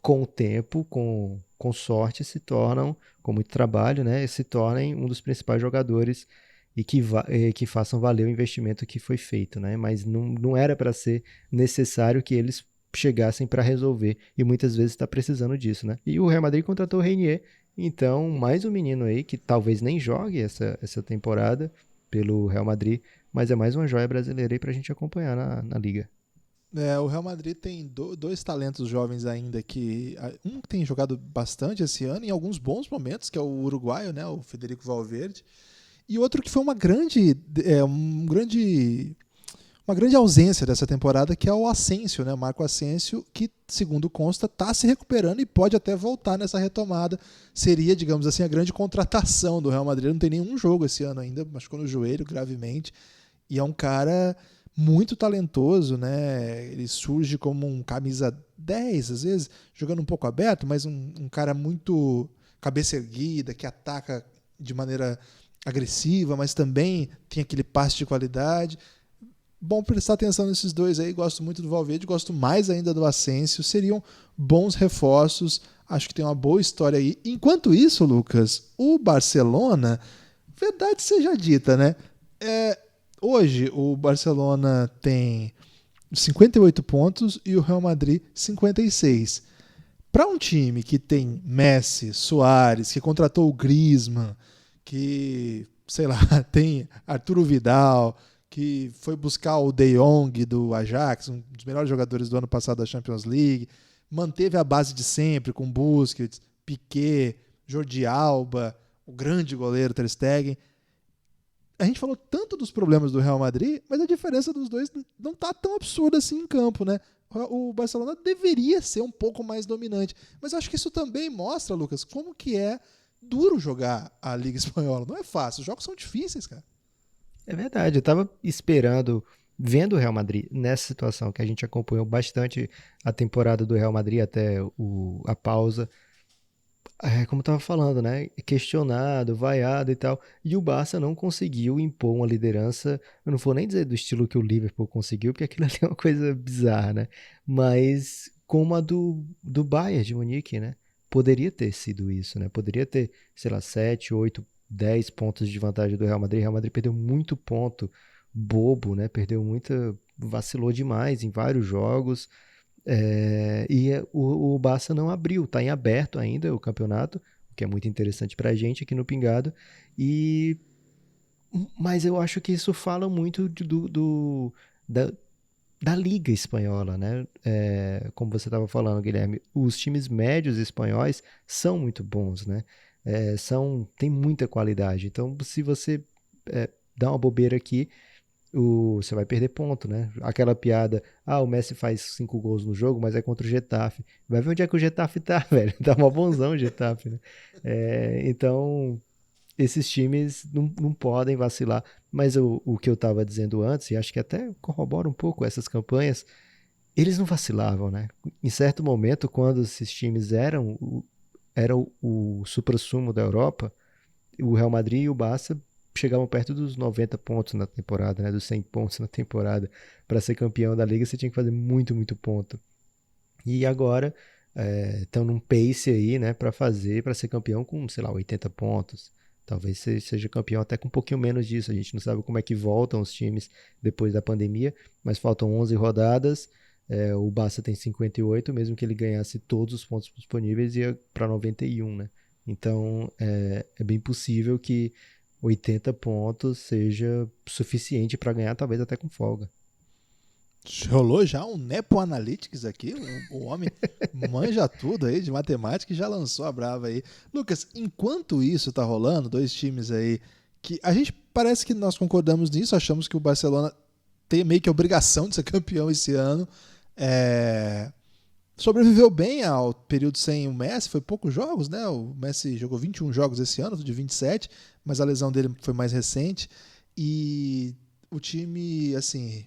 com o tempo, com sorte, se tornam, com muito trabalho, né, se tornem um dos principais jogadores e que façam valer o investimento que foi feito, né? Mas não era para ser necessário que eles chegassem para resolver, e muitas vezes está precisando disso, né? E o Real Madrid contratou o Reinier, então mais um menino aí que talvez nem jogue essa temporada pelo Real Madrid, mas é mais uma joia brasileira aí para a gente acompanhar na liga. O Real Madrid tem dois talentos jovens ainda que um tem jogado bastante esse ano em alguns bons momentos, que é o uruguaio, né, o Federico Valverde, e outro que foi uma grande ausência dessa temporada, que é o Asensio, né, Marco Asensio, que segundo consta está se recuperando e pode até voltar nessa retomada. Seria, digamos assim, a grande contratação do Real Madrid. Não tem nenhum jogo esse ano ainda, machucou no joelho gravemente, e é um cara muito talentoso, né? Ele surge como um camisa 10, às vezes, jogando um pouco aberto, mas um cara muito cabeça erguida, que ataca de maneira agressiva, mas também tem aquele passe de qualidade. Bom prestar atenção nesses dois aí, gosto muito do Valverde, gosto mais ainda do Asensio, seriam bons reforços, acho que tem uma boa história aí. Enquanto isso, Lucas, o Barcelona, verdade seja dita, né? Hoje o Barcelona tem 58 pontos e o Real Madrid 56. Para um time que tem Messi, Suárez, que contratou o Griezmann, que, sei lá, tem Arturo Vidal, que foi buscar o De Jong do Ajax, um dos melhores jogadores do ano passado da Champions League, manteve a base de sempre com Busquets, Piqué, Jordi Alba, o grande goleiro Ter Stegen. A gente falou tanto dos problemas do Real Madrid, mas a diferença dos dois não tá tão absurda assim em campo, né? O Barcelona deveria ser um pouco mais dominante, mas acho que isso também mostra, Lucas, como que é duro jogar a Liga Espanhola. Não é fácil, os jogos são difíceis, cara. É verdade, eu tava esperando, vendo o Real Madrid nessa situação, que a gente acompanhou bastante a temporada do Real Madrid até a pausa, como eu tava falando, né? Questionado, vaiado e tal. E o Barça não conseguiu impor uma liderança. Eu não vou nem dizer do estilo que o Liverpool conseguiu, porque aquilo ali é uma coisa bizarra, né? Mas como a do Bayern de Munique, né? Poderia ter sido isso, né? Poderia ter, sei lá, 7, 8, 10 pontos de vantagem do Real Madrid. O Real Madrid perdeu muito ponto bobo, né? Perdeu muita. Vacilou demais em vários jogos. O Barça não abriu, está em aberto ainda o campeonato, o que é muito interessante para a gente aqui no Pingado. E mas eu acho que isso fala muito da, da Liga Espanhola, né? Como você estava falando, Guilherme, os times médios espanhóis são muito bons, né? Tem muita qualidade. Então, se você dá uma bobeira aqui, você vai perder ponto, né? Aquela piada, o Messi faz 5 gols no jogo, mas é contra o Getafe. Vai ver onde é que o Getafe tá, velho. Tá mó bonzão o Getafe, né? Então, esses times não podem vacilar. Mas o que eu tava dizendo antes, e acho que até corrobora um pouco essas campanhas, eles não vacilavam, né? Em certo momento, quando esses times eram o suprassumo da Europa, o Real Madrid e o Barça chegavam perto dos 90 pontos na temporada, né, dos 100 pontos na temporada. Para ser campeão da liga, você tinha que fazer muito, muito ponto. E agora estão num pace aí, né, para ser campeão com, sei lá, 80 pontos. Talvez seja campeão até com um pouquinho menos disso. A gente não sabe como é que voltam os times depois da pandemia, mas faltam 11 rodadas. O Barça tem 58, mesmo que ele ganhasse todos os pontos disponíveis, ia para 91, né? Então, é bem possível que 80 pontos seja suficiente para ganhar, talvez até com folga. Rolou já um Nepo Analytics aqui, o homem manja tudo aí de matemática e já lançou a brava aí. Lucas, enquanto isso tá rolando, dois times aí que a gente parece que nós concordamos nisso, achamos que o Barcelona tem meio que a obrigação de ser campeão esse ano. Sobreviveu bem ao período sem o Messi, foi poucos jogos, né? O Messi jogou 21 jogos esse ano, de 27, mas a lesão dele foi mais recente. E o time, assim,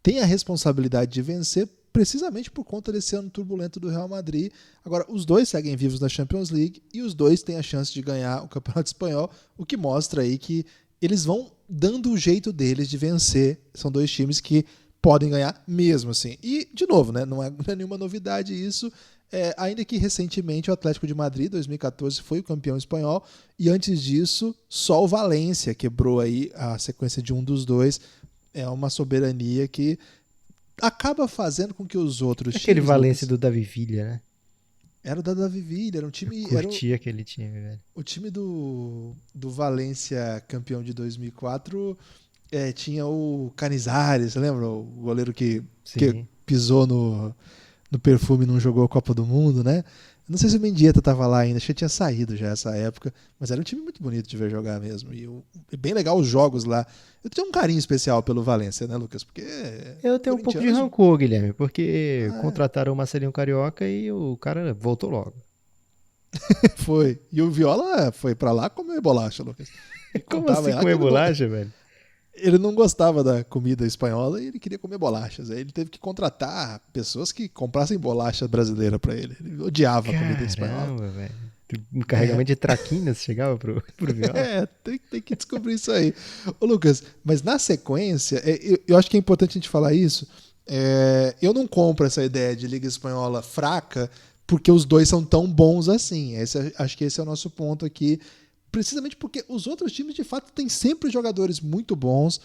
tem a responsabilidade de vencer precisamente por conta desse ano turbulento do Real Madrid. Agora, os dois seguem vivos na Champions League e os dois têm a chance de ganhar o Campeonato Espanhol, o que mostra aí que eles vão dando o jeito deles de vencer. São dois times que podem ganhar mesmo assim. E, de novo, né, não é nenhuma novidade isso, ainda que recentemente o Atlético de Madrid, 2014, foi o campeão espanhol, e antes disso, só o Valência quebrou aí a sequência de um dos dois. É uma soberania que acaba fazendo com que os outros Aquele times, Valência Lucas, do Davi Villa, né? era o da Davi Villa, era um Eu time, curti aquele time, velho. o time do Valência campeão de 2004, tinha o Canizares, lembra? O goleiro que Sim. pisou no perfume e não jogou a Copa do Mundo, né? Não sei se o Mendieta tava lá ainda, acho que tinha saído já essa época, mas era um time muito bonito de ver jogar mesmo. E bem legal os jogos lá. Eu tenho um carinho especial pelo Valência, né, Lucas? Porque Eu tenho um pouco de corintianos. rancor, Guilherme, porque Ah, contrataram o Marcelinho Carioca e o cara voltou logo. foi. E o Viola foi pra lá comer bolacha, Lucas. E Como contava assim lá comer que bolacha, velho? ele não gostava da comida espanhola e ele queria comer bolachas. Aí ele teve que contratar pessoas que comprassem bolacha brasileira pra ele. Ele odiava a comida espanhola. Caramba, velho. Um É, carregamento de traquinas chegava pro Viola? tem que descobrir isso aí. Ô, Lucas, mas na sequência, eu acho que é importante a gente falar isso. Eu não compro essa ideia de Liga Espanhola fraca porque os dois são tão bons assim. Acho que esse é o nosso ponto aqui. Precisamente porque os outros times, de fato, têm sempre jogadores muito bons,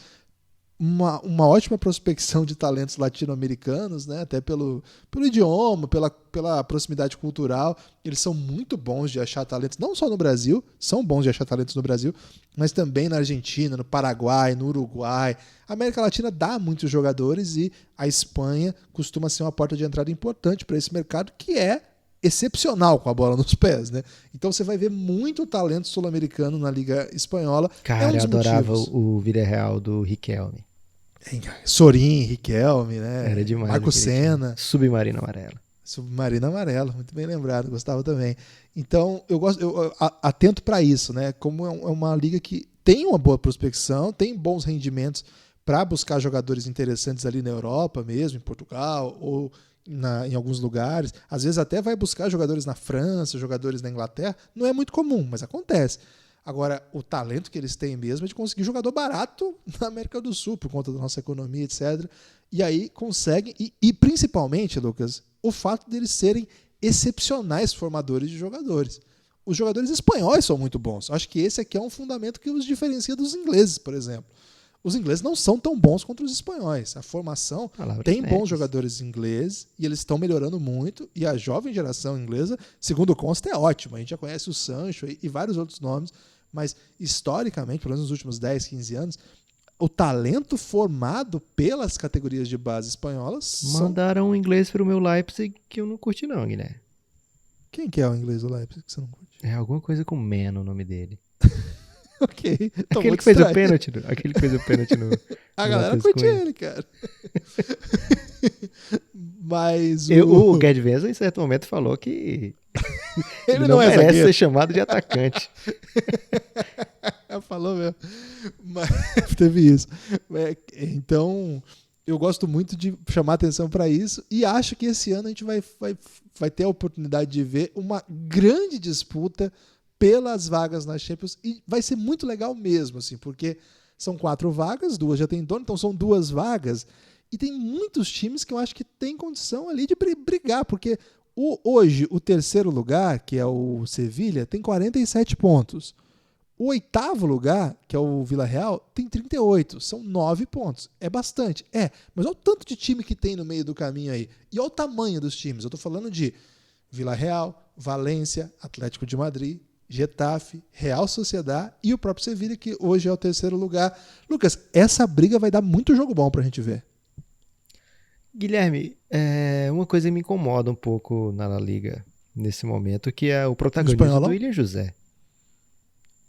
uma ótima prospecção de talentos latino-americanos, né? Até pelo idioma, pela proximidade cultural. Eles são muito bons de achar talentos, não só no Brasil, são bons de achar talentos no Brasil, mas também na Argentina, no Paraguai, no Uruguai. A América Latina dá muitos jogadores e a Espanha costuma ser uma porta de entrada importante para esse mercado que é excepcional com a bola nos pés, né? Então você vai ver muito talento sul-americano na Liga Espanhola. É um Cara, eu dos adorava motivos. o Villarreal do Riquelme. Sorin, Riquelme, Era né? demais Marco aquele time. Senna, Submarino Amarelo. Submarino Amarelo, muito bem lembrado, gostava também. Então, eu atento para isso, né? Como é uma liga que tem uma boa prospecção, tem bons rendimentos para buscar jogadores interessantes ali na Europa mesmo, em Portugal ou em alguns lugares. Às vezes até vai buscar jogadores na França, jogadores na Inglaterra. Não é muito comum, mas acontece. Agora, o talento que eles têm mesmo é de conseguir jogador barato na América do Sul, por conta da nossa economia, etc. E aí conseguem, e principalmente, Lucas, o fato deles serem excepcionais formadores de jogadores. Os jogadores espanhóis são muito bons. Acho que esse aqui é um fundamento que os diferencia dos ingleses, por exemplo. Os ingleses não são tão bons quanto os espanhóis. A formação Palavras tem bons médias. jogadores ingleses e eles estão melhorando muito. E a jovem geração inglesa, segundo consta, é ótima. A gente já conhece o Sancho e vários outros nomes, mas historicamente, pelo menos nos últimos 10, 15 anos, o talento formado pelas categorias de base espanholas são. Mandaram um inglês pro meu Leipzig que eu não curti não, Guilherme. Quem que é o inglês do Leipzig que você não curte? É alguma coisa com Man o nome dele. Ok, tô Aquele muito que fez o estranho. pênalti, aquele que fez o pênalti A no galera Matheus curte Cunha. ele, cara. Mas O Gerd Wenzel, em certo momento, falou que ele ele não não é merece ser zagueiro. chamado de atacante. Falou mesmo. Mas teve isso. Então, eu gosto muito de chamar atenção para isso e acho que esse ano a gente vai ter a oportunidade de ver uma grande disputa pelas vagas na Champions e vai ser muito legal mesmo, assim, porque são 4 vagas, 2 já tem dono, então são 2 vagas e tem muitos times que eu acho que tem condição ali de brigar, porque hoje o terceiro lugar, que é o Sevilha, tem 47 pontos. O oitavo lugar, que é o Vila Real, tem 38. São 9 pontos. É bastante. Mas olha o tanto de time que tem no meio do caminho aí. E olha o tamanho dos times. Eu estou falando de Vila Real, Valência, Atlético de Madrid, Getafe, Real Sociedad e o próprio Sevilha, que hoje é o terceiro lugar. Lucas, essa briga vai dar muito jogo bom pra gente ver. Guilherme, uma coisa me incomoda um pouco na La Liga nesse momento, que é o No protagonismo do espanholão, William José.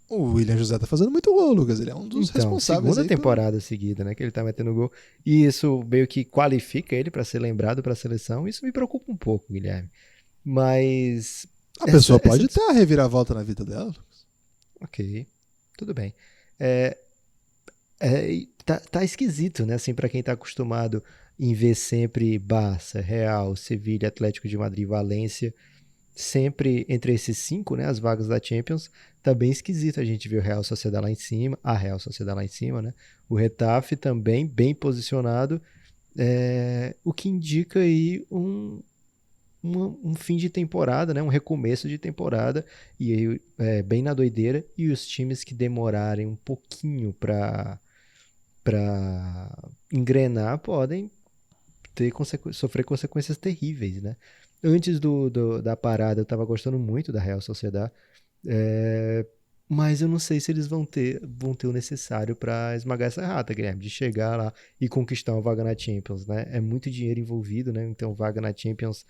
o William José tá fazendo muito gol, Lucas. Ele é um dos Então, responsáveis segunda aí pelo. temporada seguida, né, que ele tá metendo gol. E isso meio que qualifica ele para ser lembrado para a seleção. Isso me preocupa um pouco, Guilherme. Mas A pessoa essa pode ter a reviravolta na vida dela. ok, tudo bem. É, tá esquisito, né? Assim, para quem tá acostumado em ver sempre Barça, Real, Sevilha, Atlético de Madrid, Valência, sempre entre esses 5, né? As vagas da Champions, tá bem esquisito a gente ver o Real Sociedad lá em cima, a Real Sociedad lá em cima, né? O Getafe também bem posicionado, o que indica aí um fim de temporada, né? Um recomeço de temporada, e aí bem na doideira, e os times que demorarem um pouquinho para engrenar podem sofrer consequências terríveis, né? Antes da parada, eu estava gostando muito da Real Sociedad, mas eu não sei se eles vão ter o necessário para esmagar essa rata, Guilherme, de chegar lá e conquistar uma vaga na Champions, né? É muito dinheiro envolvido, né? Então, vaga na Champions,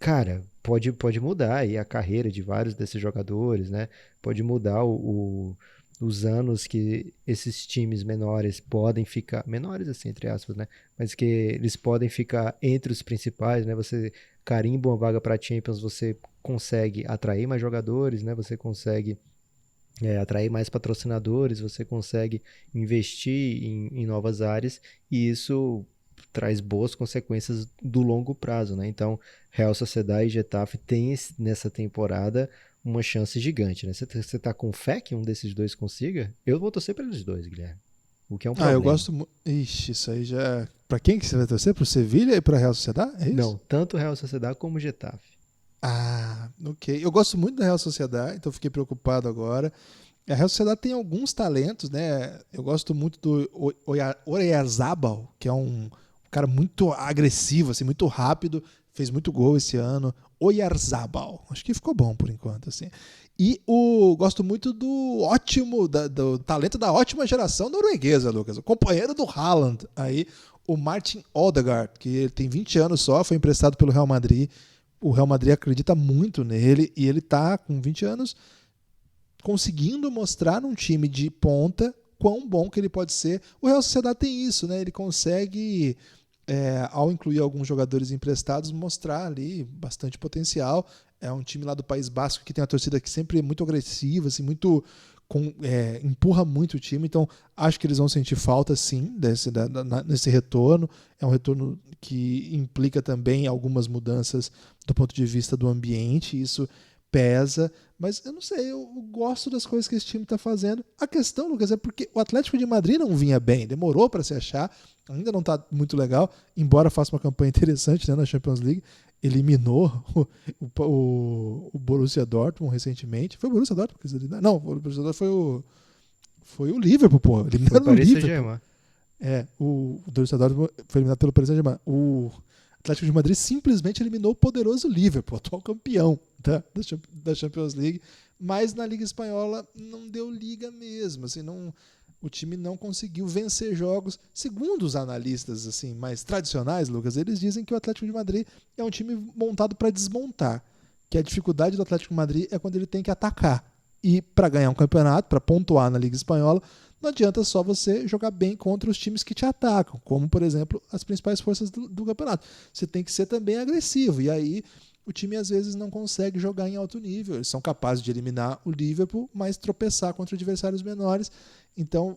cara, pode mudar aí a carreira de vários desses jogadores, né? Pode mudar os anos que esses times menores podem ficar, menores assim, entre aspas, né? Mas que eles podem ficar entre os principais, né? Você carimba uma vaga para Champions, você consegue atrair mais jogadores, né? Você consegue atrair mais patrocinadores, você consegue investir em novas áreas e isso traz boas consequências do longo prazo, né? Então, Real Sociedad e Getafe têm nessa temporada uma chance gigante, né? Você tá com fé que um desses dois consiga? Eu vou torcer para eles dois, Guilherme. O que é um Eu problema. gosto muito. Ixi, isso aí já. Pra quem que você vai torcer? Pro Sevilha e pra Real Sociedad? É isso? Não, tanto Real Sociedad como Getafe. Ok. Eu gosto muito da Real Sociedad, então fiquei preocupado agora. A Real Sociedad tem alguns talentos, né? Eu gosto muito do Oyarzabal, que é um cara muito agressivo, assim, muito rápido, fez muito gol esse ano. Oyarzabal, acho que ficou bom por enquanto, assim. E gosto muito do talento da ótima geração norueguesa, Lucas. O companheiro do Haaland, aí, o Martin Odegaard, que ele tem 20 anos só, foi emprestado pelo Real Madrid. O Real Madrid acredita muito nele e ele tá com 20 anos conseguindo mostrar num time de ponta quão bom que ele pode ser. O Real Sociedad tem isso, né? Ele consegue, ao incluir alguns jogadores emprestados, mostrar ali bastante potencial. É um time lá do País Basco que tem uma torcida que sempre é muito agressiva, assim, muito empurra muito o time. Então acho que eles vão sentir falta, sim, nesse retorno. É um retorno que implica também algumas mudanças do ponto de vista do ambiente. Isso pesa, mas eu não sei, eu gosto das coisas que esse time está fazendo. A questão, Lucas, é porque o Atlético de Madrid não vinha bem, demorou para se achar, ainda não está muito legal, embora faça uma campanha interessante, né, na Champions League. Eliminou o Borussia Dortmund recentemente. Foi o Borussia Dortmund? Não, o Borussia Dortmund foi o Liverpool, pô. Foi Eliminaram o Paris Liverpool. Saint-Germain. O Borussia Dortmund foi eliminado pelo Paris Saint-Germain. O Atlético de Madrid simplesmente eliminou o poderoso Liverpool, atual campeão da Champions League, mas na Liga Espanhola não deu liga mesmo, assim, o time não conseguiu vencer jogos. Segundo os analistas assim mais tradicionais, Lucas, eles dizem que o Atlético de Madrid é um time montado para desmontar, que a dificuldade do Atlético de Madrid é quando ele tem que atacar. E para ganhar um campeonato, para pontuar na Liga Espanhola, não adianta só você jogar bem contra os times que te atacam, como, por exemplo, as principais forças do campeonato. Você tem que ser também agressivo. E aí o time às vezes não consegue jogar em alto nível. Eles são capazes de eliminar o Liverpool, mas tropeçar contra adversários menores. Então,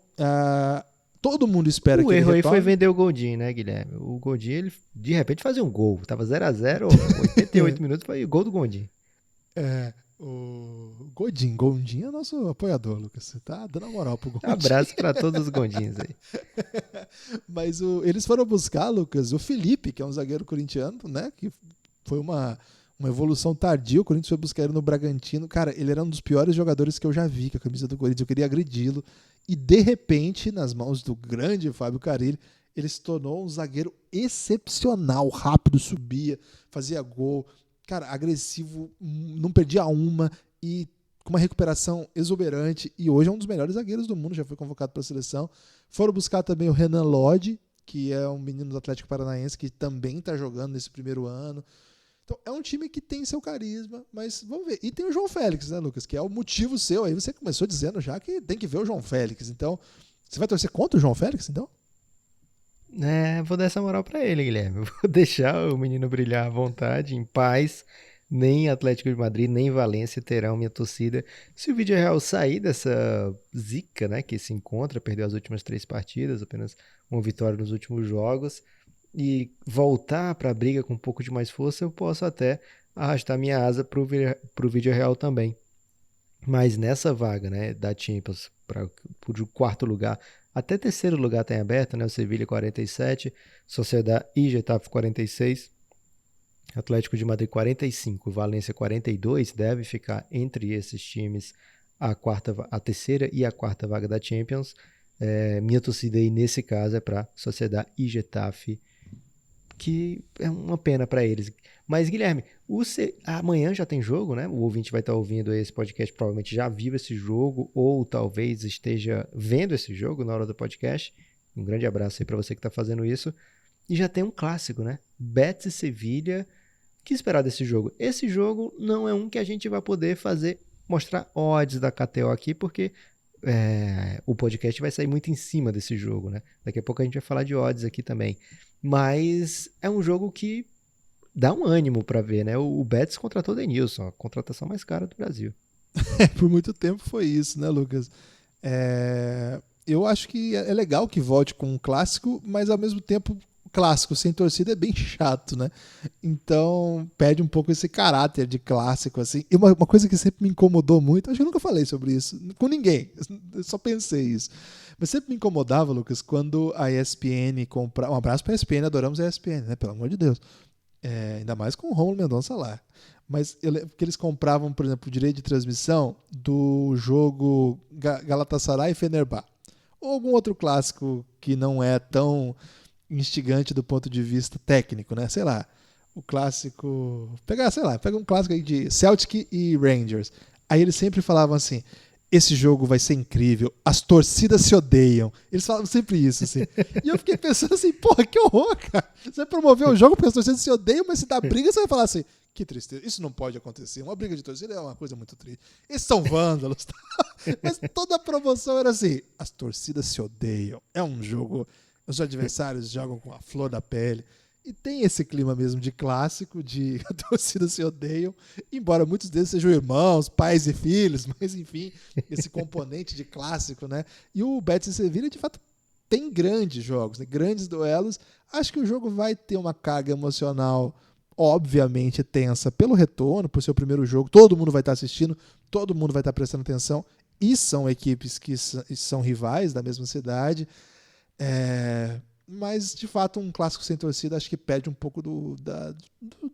todo mundo espera que ele O erro aí retorne. foi vender o Goldin, né, Guilherme? O Goldin, ele de repente fazia um gol. Tava 0-0, 88 minutos, foi gol do Goldin. O Godin é nosso apoiador, Lucas. Você tá dando a moral pro Godin. Abraço para todos os Gondins aí. Mas eles foram buscar, Lucas, o Felipe, que é um zagueiro corintiano, né? Que foi uma evolução tardia. O Corinthians foi buscar ele no Bragantino. Cara, ele era um dos piores jogadores que eu já vi com a camisa do Corinthians. Eu queria agredi-lo. E, de repente, nas mãos do grande Fábio Carille, ele se tornou um zagueiro excepcional. Rápido, subia, fazia gol. Cara, agressivo, não perdia uma e com uma recuperação exuberante. E hoje é um dos melhores zagueiros do mundo, já foi convocado para a seleção. Foram buscar também o Renan Lodge, que é um menino do Atlético Paranaense, que também está jogando nesse primeiro ano. Então, é um time que tem seu carisma, mas vamos ver. E tem o João Félix, né, Lucas? Que é o motivo seu. Aí você começou dizendo já que tem que ver o João Félix. Então, você vai torcer contra o João Félix, então? Vou dar essa moral pra ele, Guilherme. Vou deixar o menino brilhar à vontade, em paz. Nem Atlético de Madrid, nem Valência terão minha torcida. Se o Villarreal sair dessa zica, né, que se encontra, perdeu as últimas 3 partidas, apenas uma vitória nos últimos jogos, e voltar para a briga com um pouco de mais força, eu posso até arrastar minha asa pro Villarreal também. Mas nessa vaga, né, da Champions para o quarto lugar, até terceiro lugar tem aberto, né? O Sevilha 47, Sociedad e Getafe 46, Atlético de Madrid 45, Valência 42, deve ficar entre esses times a terceira e a quarta vaga da Champions. Minha torcida aí, nesse caso, é para Sociedad e Getafe, que é uma pena para eles. Mas, Guilherme, amanhã já tem jogo, né? O ouvinte vai estar ouvindo esse podcast, provavelmente já viu esse jogo, ou talvez esteja vendo esse jogo na hora do podcast. Um grande abraço aí para você que está fazendo isso. E já tem um clássico, né? Betis e Sevilha. O que esperar desse jogo? Esse jogo não é um que a gente vai poder mostrar odds da KTO aqui, porque o podcast vai sair muito em cima desse jogo, né? Daqui a pouco a gente vai falar de odds aqui também. Mas é um jogo que dá um ânimo para ver, né? O Betis contratou o Denilson, a contratação mais cara do Brasil. Por muito tempo foi isso, né, Lucas? Eu acho que é legal que volte com um clássico, mas ao mesmo tempo clássico sem torcida é bem chato, né? Então perde um pouco esse caráter de clássico, assim. E uma coisa que sempre me incomodou muito, acho que eu nunca falei sobre isso com ninguém, eu só pensei isso. Mas sempre me incomodava, Lucas, quando a ESPN comprava. Um abraço para a ESPN, adoramos a ESPN, né? Pelo amor de Deus. Ainda mais com o Rômulo Mendonça lá. Mas eu lembro que eles compravam, por exemplo, o direito de transmissão do jogo Galatasaray e Fenerbahçe. Ou algum outro clássico que não é tão instigante do ponto de vista técnico, né? Sei lá, o clássico... Pega um clássico aí de Celtic e Rangers. Aí eles sempre falavam assim, esse jogo vai ser incrível, as torcidas se odeiam. Eles falavam sempre isso, assim. E eu fiquei pensando assim, porra, que horror, cara. Você vai promover o jogo porque as torcidas se odeiam, mas se dá briga, você vai falar assim, que tristeza, isso não pode acontecer. Uma briga de torcida é uma coisa muito triste. Eles são vândalos. Mas toda a promoção era assim, as torcidas se odeiam. É um jogo, os adversários jogam com a flor da pele. E tem esse clima mesmo de clássico, de a torcida se odeiam, embora muitos deles sejam irmãos, pais e filhos, mas enfim, esse componente de clássico, né? E o Betis e Sevilha, de fato, tem grandes jogos, né? Grandes duelos. Acho que o jogo vai ter uma carga emocional, obviamente, tensa pelo retorno, por ser o primeiro jogo. Todo mundo vai estar assistindo, todo mundo vai estar prestando atenção, e são equipes que são rivais da mesma cidade. Mas, de fato, um clássico sem torcida acho que perde um pouco do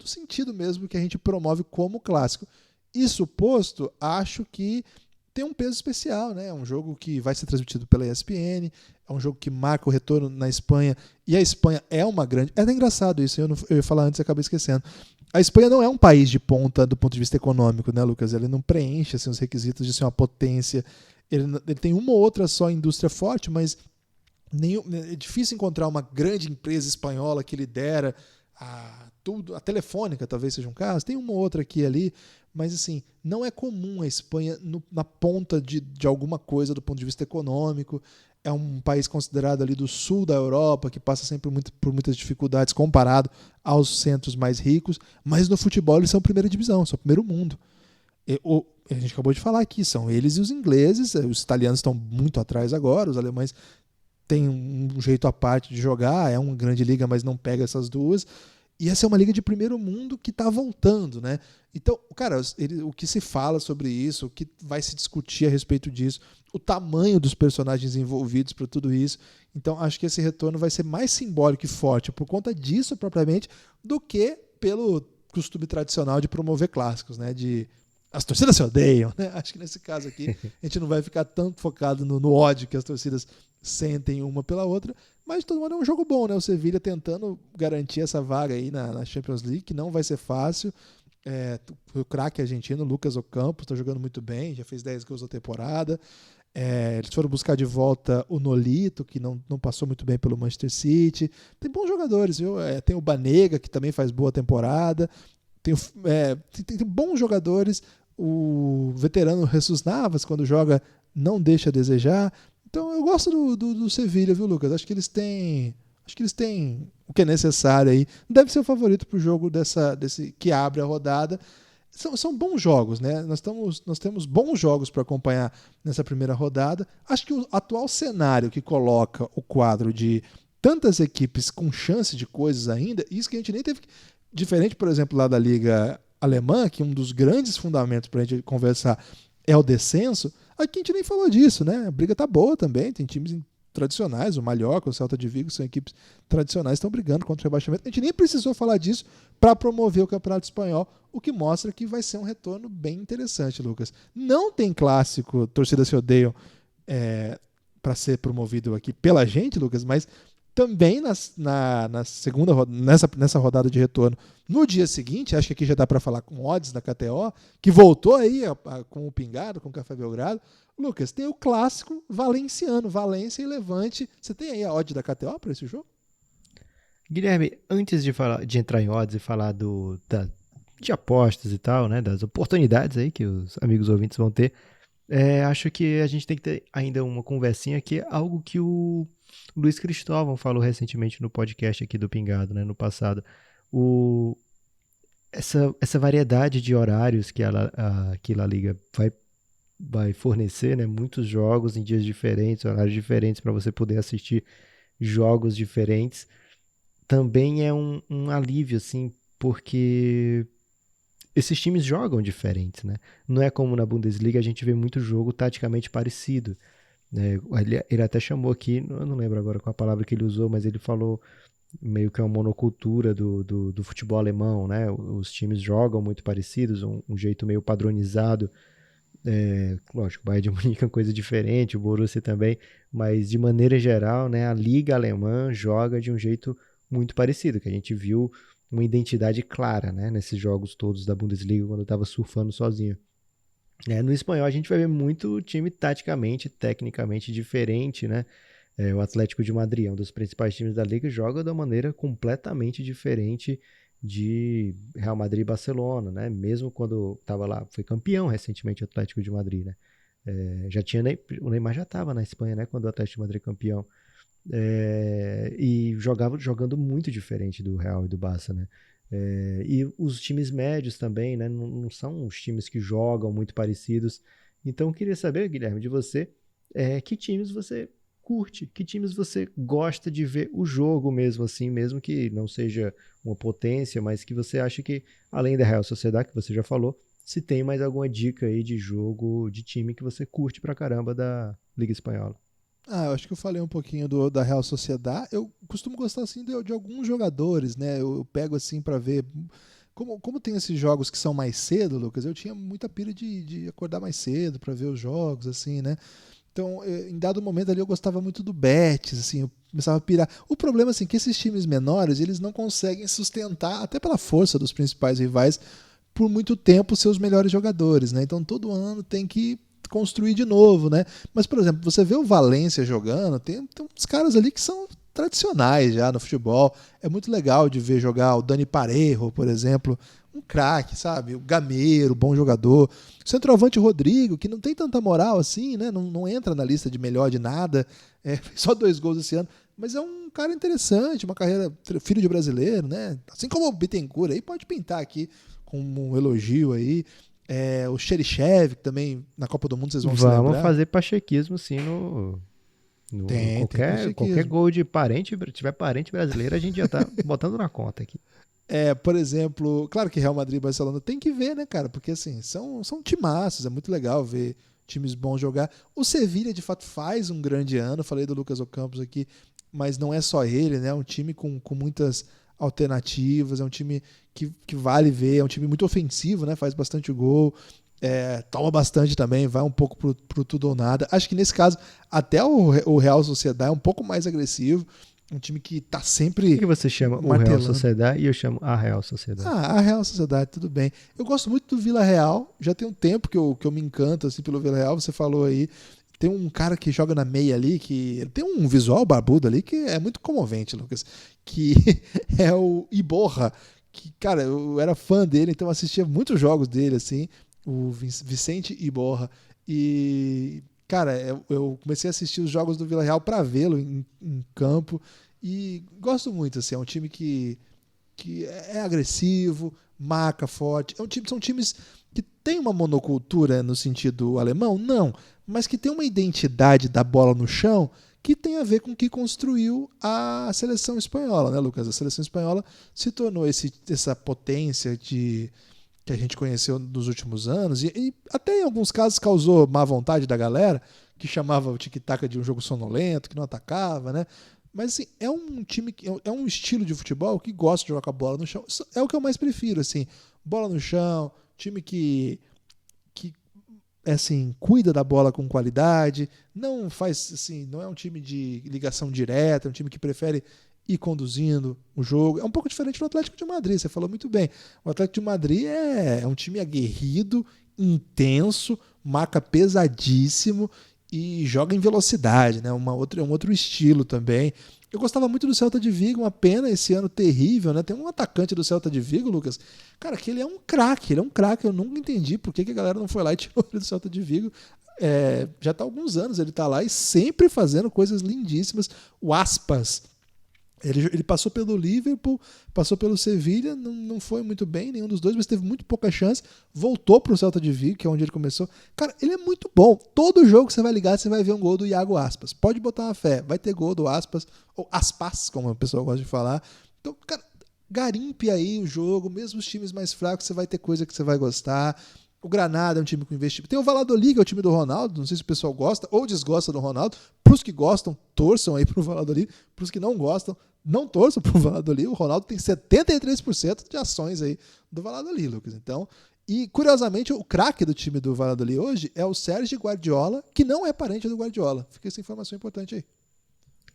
sentido mesmo que a gente promove como clássico. Isso posto, acho que tem um peso especial, né? É um jogo que vai ser transmitido pela ESPN, é um jogo que marca o retorno na Espanha, e a Espanha é uma grande... É até engraçado isso, eu ia falar antes e acabei esquecendo. A Espanha não é um país de ponta do ponto de vista econômico, né, Lucas? Ele não preenche assim, os requisitos de ser uma potência. Ele tem uma ou outra só indústria forte, mas... É difícil encontrar uma grande empresa espanhola que lidera tudo. A Telefônica talvez seja um caso, tem uma ou outra aqui e ali, mas assim, não é comum a Espanha na ponta de alguma coisa do ponto de vista econômico. É um país considerado ali do sul da Europa, que passa sempre por muitas dificuldades comparado aos centros mais ricos, mas no futebol eles são primeira divisão, são primeiro mundo. A gente acabou de falar aqui, são eles e os ingleses, os italianos estão muito atrás agora, os alemães tem um jeito à parte de jogar, é uma grande liga, mas não pega essas duas. E essa é uma liga de primeiro mundo que está voltando, né? Então, cara, o que se fala sobre isso, o que vai se discutir a respeito disso, o tamanho dos personagens envolvidos para tudo isso. Então, acho que esse retorno vai ser mais simbólico e forte por conta disso, propriamente, do que pelo costume tradicional de promover clássicos, né? As torcidas se odeiam, né? Acho que nesse caso aqui a gente não vai ficar tanto focado no ódio que as torcidas sentem uma pela outra, mas de todo modo é um jogo bom, né? O Sevilla tentando garantir essa vaga aí na Champions League, que não vai ser fácil. O craque argentino, Lucas Ocampo, está jogando muito bem, já fez 10 gols na temporada. Eles foram buscar de volta o Nolito, que não passou muito bem pelo Manchester City. Tem bons jogadores, viu? Tem o Banega, que também faz boa temporada. Tem bons jogadores. O veterano Jesus Navas, quando joga, não deixa a desejar. Então eu gosto do Sevilla, viu, Lucas? Acho que eles têm o que é necessário aí. Deve ser o favorito para o jogo desse que abre a rodada. São bons jogos, né? Nós temos bons jogos para acompanhar nessa primeira rodada. Acho que o atual cenário que coloca o quadro de tantas equipes com chance de coisas ainda, isso que a gente nem teve... Diferente, por exemplo, lá da Liga Alemã, que um dos grandes fundamentos para a gente conversar é o descenso, aqui a gente nem falou disso, né? A briga tá boa também, tem times tradicionais, o Mallorca, o Celta de Vigo, são equipes tradicionais, estão brigando contra o rebaixamento. A gente nem precisou falar disso para promover o Campeonato Espanhol, o que mostra que vai ser um retorno bem interessante, Lucas. Não tem clássico, torcidas se odeiam, para ser promovido aqui pela gente, Lucas, mas também na segunda nessa rodada de retorno, no dia seguinte, acho que aqui já dá para falar com odds da KTO, que voltou aí com o Pingado, com o Café Belgrado. Lucas, tem o clássico valenciano, Valência e Levante. Você tem aí a odd da KTO para esse jogo? Guilherme, antes de entrar em odds e falar de apostas e tal, né, das oportunidades aí que os amigos ouvintes vão ter, acho que a gente tem que ter ainda uma conversinha que é algo que o Luiz Cristóvão falou recentemente no podcast aqui do Pingado, né, no passado. Essa variedade de horários que que a La Liga vai fornecer, né, muitos jogos em dias diferentes, horários diferentes para você poder assistir jogos diferentes, também é um alívio, assim, porque esses times jogam diferentes, né? Não é como na Bundesliga, a gente vê muito jogo taticamente parecido. Né? Ele até chamou aqui, eu não lembro agora qual a palavra que ele usou, mas ele falou meio que é uma monocultura do futebol alemão, né? Os times jogam muito parecidos, um jeito meio padronizado. Lógico, o Bayern de Munique é uma coisa diferente, o Borussia também, mas de maneira geral, né, a Liga Alemã joga de um jeito muito parecido, que a gente viu uma identidade clara, né, nesses jogos todos da Bundesliga quando eu estava surfando sozinho. No espanhol a gente vai ver muito time taticamente, tecnicamente diferente, né? O Atlético de Madrid, um dos principais times da Liga, joga de uma maneira completamente diferente de Real Madrid e Barcelona, né? Mesmo quando estava lá, foi campeão recentemente o Atlético de Madrid, né? O Neymar já estava na Espanha, né? Quando o Atlético de Madrid é campeão. E jogando muito diferente do Real e do Barça, né? E os times médios também, né? Não são os times que jogam muito parecidos. Então eu queria saber, Guilherme, de você, que times você curte, que times você gosta de ver o jogo mesmo assim, mesmo que não seja uma potência, mas que você acha que, além da Real Sociedad, que você já falou, se tem mais alguma dica aí de jogo, de time que você curte pra caramba da Liga Espanhola. Eu acho que eu falei um pouquinho da Real Sociedad. Eu costumo gostar assim de alguns jogadores, né? Eu pego assim para ver como tem esses jogos que são mais cedo, Lucas. Eu tinha muita pira de acordar mais cedo para ver os jogos, assim, né? Então, em dado momento ali eu gostava muito do Betis, assim, eu começava a pirar. O problema assim que esses times menores, eles não conseguem sustentar, até pela força dos principais rivais, por muito tempo seus melhores jogadores, né? Então, todo ano tem que construir de novo, né? Mas, por exemplo, você vê o Valência jogando, tem uns caras ali que são tradicionais já no futebol. É muito legal de ver jogar o Dani Parejo, por exemplo, um craque, sabe? O Gameiro, bom jogador. O centroavante Rodrigo, que não tem tanta moral assim, né? Não entra na lista de melhor de nada. Fez só 2 gols esse ano. Mas é um cara interessante, uma carreira, filho de brasileiro, né? Assim como o Bittencourt aí, pode pintar aqui com um elogio aí. O Xerichev, que também na Copa do Mundo vocês vão se lembrar. Vamos fazer pachequismo sim Tem qualquer gol de parente, tiver parente brasileiro, a gente já tá botando na conta aqui. Por exemplo, claro que Real Madrid e Barcelona tem que ver, né, cara? Porque assim, são timaços, é muito legal ver times bons jogar. O Sevilla, de fato, faz um grande ano, falei do Lucas Ocampos aqui, mas não é só ele, né? É um time com muitas alternativas, é um time que vale ver, é um time muito ofensivo, né? Faz bastante gol, toma bastante também, vai um pouco pro tudo ou nada. Acho que nesse caso, até o Real Sociedad é um pouco mais agressivo, um time que tá sempre. O que você chama o Real Sociedad e eu chamo a Real Sociedad? A Real Sociedad, tudo bem. Eu gosto muito do Vila Real, já tem um tempo que eu me encanto assim, pelo Vila Real, você falou aí. Tem um cara que joga na meia ali, que ele tem um visual barbudo ali que é muito comovente, Lucas, que é o Iborra, que, cara, eu era fã dele, então assistia muitos jogos dele, assim, o Vicente Iborra. E, cara, eu comecei a assistir os jogos do Vila Real para vê-lo em campo e gosto muito, assim, é um time que é agressivo, marca forte, são times que tem uma monocultura no sentido alemão? Não, mas que tem uma identidade da bola no chão que tem a ver com o que construiu a seleção espanhola, né, Lucas? A seleção espanhola se tornou essa potência que a gente conheceu nos últimos anos e até em alguns casos causou má vontade da galera, que chamava o tic-tac de um jogo sonolento, que não atacava, né? Mas assim, é um time, é um estilo de futebol que gosta de jogar com a bola no chão. É o que eu mais prefiro, assim, bola no chão, time que assim, cuida da bola com qualidade, não faz assim, não é um time de ligação direta, é um time que prefere ir conduzindo o jogo. É um pouco diferente do Atlético de Madrid, você falou muito bem. O Atlético de Madrid é um time aguerrido, intenso, marca pesadíssimo e joga em velocidade, né? É um outro estilo também. Eu gostava muito do Celta de Vigo, uma pena esse ano terrível, né? Tem um atacante do Celta de Vigo, Lucas, cara, que ele é um craque, eu nunca entendi por que a galera não foi lá e tirou ele do Celta de Vigo. Já está há alguns anos ele está lá e sempre fazendo coisas lindíssimas. O Aspas, ele passou pelo Liverpool, passou pelo Sevilha, não foi muito bem, nenhum dos dois, mas teve muito pouca chance. Voltou para o Celta de Vigo, que é onde ele começou. Cara, ele é muito bom. Todo jogo que você vai ligar, você vai ver um gol do Iago Aspas. Pode botar uma fé, vai ter gol do Aspas, ou Aspas, como a pessoa gosta de falar. Então, cara, garimpe aí o jogo, mesmo os times mais fracos, você vai ter coisa que você vai gostar. O Granada é um time com investimento. Tem o Valladolid, que é o time do Ronaldo. Não sei se o pessoal gosta ou desgosta do Ronaldo. Para os que gostam, torçam aí para o Valladolid. Para os que não gostam, não torçam para o Valladolid. O Ronaldo tem 73% de ações aí do Valladolid, Lucas. Então, e curiosamente, o craque do time do Valladolid hoje é o Sérgio Guardiola, que não é parente do Guardiola. Fica essa informação importante aí.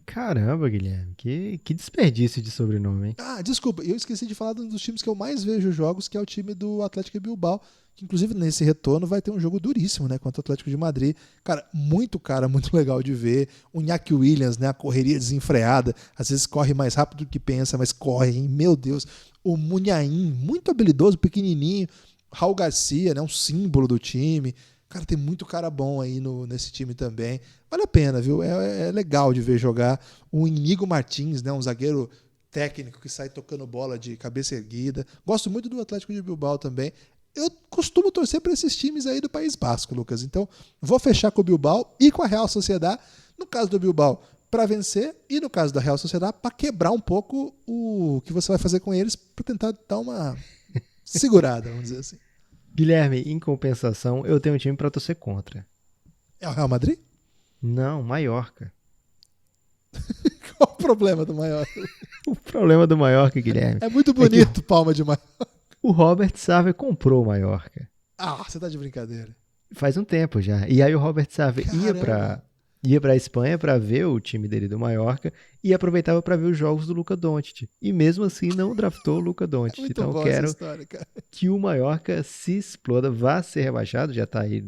Caramba, Guilherme, que desperdício de sobrenome, hein? Ah, desculpa, eu esqueci de falar de um dos times que eu mais vejo jogos, que é o time do Atlético Bilbao, que inclusive nesse retorno vai ter um jogo duríssimo, né, contra o Atlético de Madrid. Cara, muito legal de ver. O Iñaki Williams, né, a correria desenfreada, às vezes corre mais rápido do que pensa, mas corre, hein? Meu Deus. O Munhaim, muito habilidoso, pequenininho. Raul Garcia, né, um símbolo do time. Cara, tem muito cara bom aí nesse time também. Vale a pena, viu? É legal de ver jogar. O Inigo Martins, né, um zagueiro técnico que sai tocando bola de cabeça erguida. Gosto muito do Atlético de Bilbao também. Eu costumo torcer para esses times aí do País Basco, Lucas. Então, vou fechar com o Bilbao e com a Real Sociedad. No caso do Bilbao, para vencer, e no caso da Real Sociedad, para quebrar um pouco o que você vai fazer com eles, para tentar dar uma segurada, vamos dizer assim. Guilherme, em compensação, eu tenho um time pra torcer contra. É o Real Madrid? Não, Mallorca. Qual o problema do Mallorca? O problema do Mallorca, Guilherme, É muito bonito, palma de Mallorca. o Robert Sarver comprou o Mallorca. Ah, você tá de brincadeira. Faz um tempo já. E aí o Robert Sarver Caramba. ia pra Espanha pra ver o time dele do Mallorca e aproveitava pra ver os jogos do Luka Doncic. E mesmo assim não draftou o Luka É Doncic. muito Então eu boa essa quero história, cara. que o Mallorca se exploda, vá ser rebaixado, já tá aí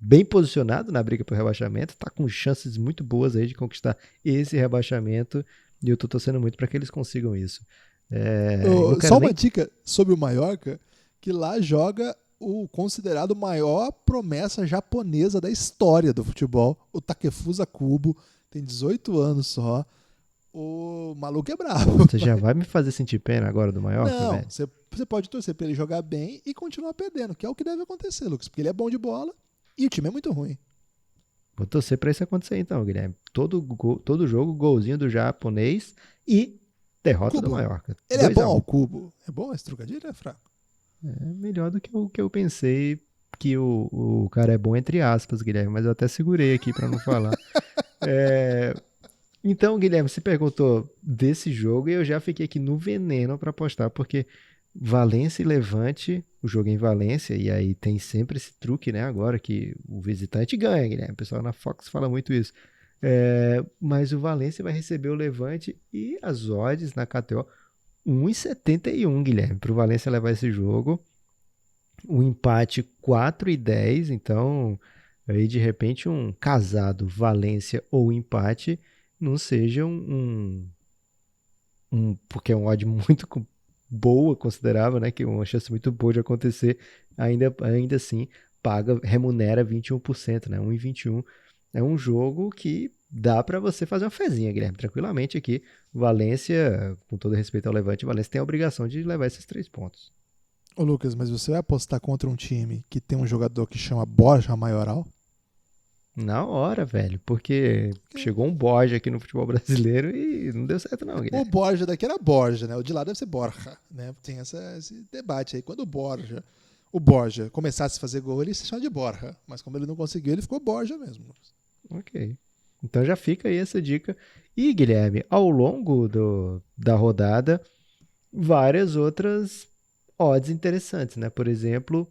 bem posicionado na briga por rebaixamento, tá com chances muito boas aí de conquistar esse rebaixamento e eu tô torcendo muito pra que eles consigam isso. Eu não quero Só uma nem... dica sobre o Mallorca, que lá joga o considerado maior promessa japonesa da história do futebol, o Takefusa Kubo, tem 18 anos só. O maluco é bravo. Você já vai me fazer sentir pena agora do Mallorca, Não, velho? você pode torcer pra ele jogar bem e continuar perdendo, que é o que deve acontecer, Lucas, porque ele é bom de bola e o time é muito ruim. Vou torcer pra isso acontecer então, Guilherme. Todo jogo, golzinho do japonês e derrota do Kubo, Mallorca. ele é bom 2-1. ao cubo. É bom esse trocadilho? É fraco. É melhor do que o que eu pensei que o cara é bom entre aspas, Guilherme, mas eu até segurei aqui pra não falar. É, Então, Guilherme, você perguntou desse jogo e eu já fiquei aqui no veneno pra apostar, porque Valência e Levante, o jogo é em Valência, e aí tem sempre esse truque, né? Agora que o visitante ganha, Guilherme. O pessoal na Fox fala muito isso. Mas o Valência vai receber o Levante e as odds na KTO 1,71, Guilherme, para o Valência levar esse jogo. O empate 4,10, então aí de repente um casado Valência ou empate não seja porque é um odd muito boa, considerável, né, que é uma chance muito boa de acontecer, ainda assim remunera 21%, né, 1,21. É um jogo que dá para você fazer uma fezinha, Guilherme, tranquilamente aqui. Valência, com todo respeito ao Levante, Valência tem a obrigação de levar esses 3 pontos. Ô Lucas, mas você vai apostar contra um time que tem um jogador que chama Borja Maioral? Na hora, velho, porque chegou um Borja aqui no futebol brasileiro e não deu certo não, O Guilherme. Borja daqui era Borja, né? O de lá deve ser Borja, né? Tem esse debate aí. Quando o Borja começasse a fazer gol, ele se chama de Borja. Mas como ele não conseguiu, ele ficou Borja mesmo. Ok. Então já fica aí essa dica. E, Guilherme, ao longo da rodada, várias outras odds interessantes, né? Por exemplo,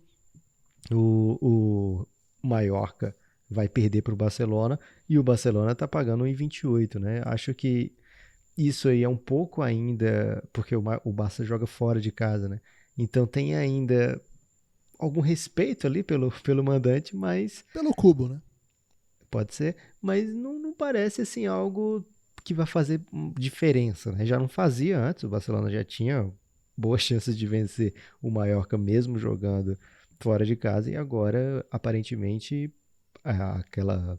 O Mallorca vai perder para o Barcelona e o Barcelona está pagando 1,28, né? Acho que isso aí é um pouco ainda, porque o Barça joga fora de casa, né? Então tem ainda algum respeito ali pelo mandante, mas Pelo cubo, né? pode ser, mas não parece assim algo que vai fazer diferença, né? Já não fazia antes, o Barcelona já tinha boas chances de vencer o Mallorca mesmo jogando fora de casa e agora aparentemente aquela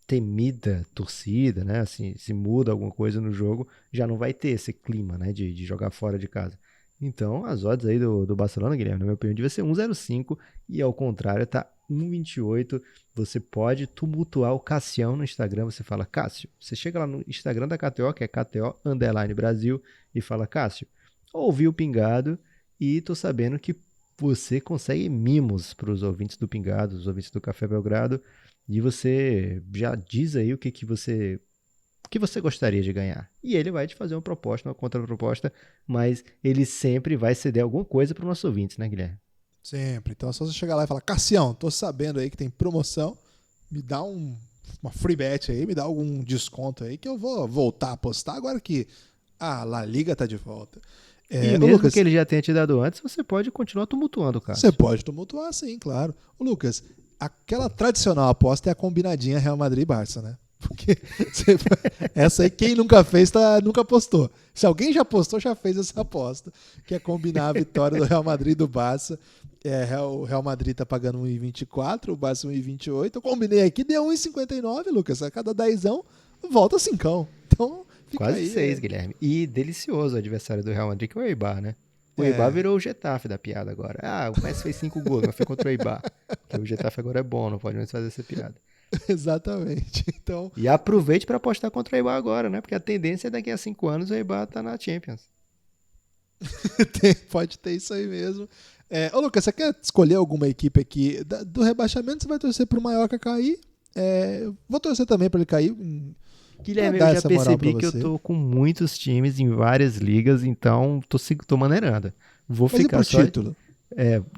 temida torcida, né? Assim, se muda alguma coisa no jogo, já não vai ter esse clima, né? De jogar fora de casa. Então, as odds aí do Barcelona, Guilherme, na minha opinião, devia ser 1,05 e ao contrário, tá 1,28. Você pode tumultuar o Cassião no Instagram. Você fala, Cássio, você chega lá no Instagram da KTO, que é KTO_Brasil, e fala, Cássio, ouvi o Pingado e tô sabendo que você consegue mimos para os ouvintes do Pingado, os ouvintes do Café Belgrado, e você já diz aí o que você gostaria de ganhar. E ele vai te fazer uma proposta, uma contraproposta, mas ele sempre vai ceder alguma coisa para os nossos ouvintes, né, Guilherme? Sempre. Então é só você chegar lá e falar, Cassião, tô sabendo aí que tem promoção, me dá uma free bet aí, me dá algum desconto aí que eu vou voltar a apostar agora que a La Liga tá de volta. E Ô mesmo que Lucas, ele já tenha te dado antes, você pode continuar tumultuando, você Cássio. pode tumultuar sim, claro. Ô Lucas, aquela tradicional aposta é a combinadinha Real Madrid e Barça, né? Porque você- essa aí quem nunca fez nunca apostou. Se alguém já apostou, já fez essa aposta, que é combinar a vitória do Real Madrid e do Barça. O Real Madrid tá pagando 1,24, o Barça 1,28. Eu combinei aqui, deu 1,59, Lucas. A cada dezão, volta cincão. Então, fica Quase aí. 6, Guilherme. E delicioso o adversário do Real Madrid, que é o Eibar, né? O Eibar É, virou o Getafe da piada agora. Ah, o Messi fez 5 gols, mas foi contra o Eibar. Porque o Getafe agora é bom, não pode mais fazer essa piada. exatamente. Então, E aproveite para apostar contra o Eibar agora, né? Porque a tendência é daqui a 5 anos o Eibar tá na Champions. pode ter isso aí mesmo. Ô Lucas, você quer escolher alguma equipe aqui do rebaixamento? Você vai torcer pro Mallorca cair? Eu vou torcer também para ele cair, para Guilherme, eu dar já essa moral para percebi que eu você. tô com muitos times em várias ligas, então tô maneirando. Vou Mas e ficar pro só. título?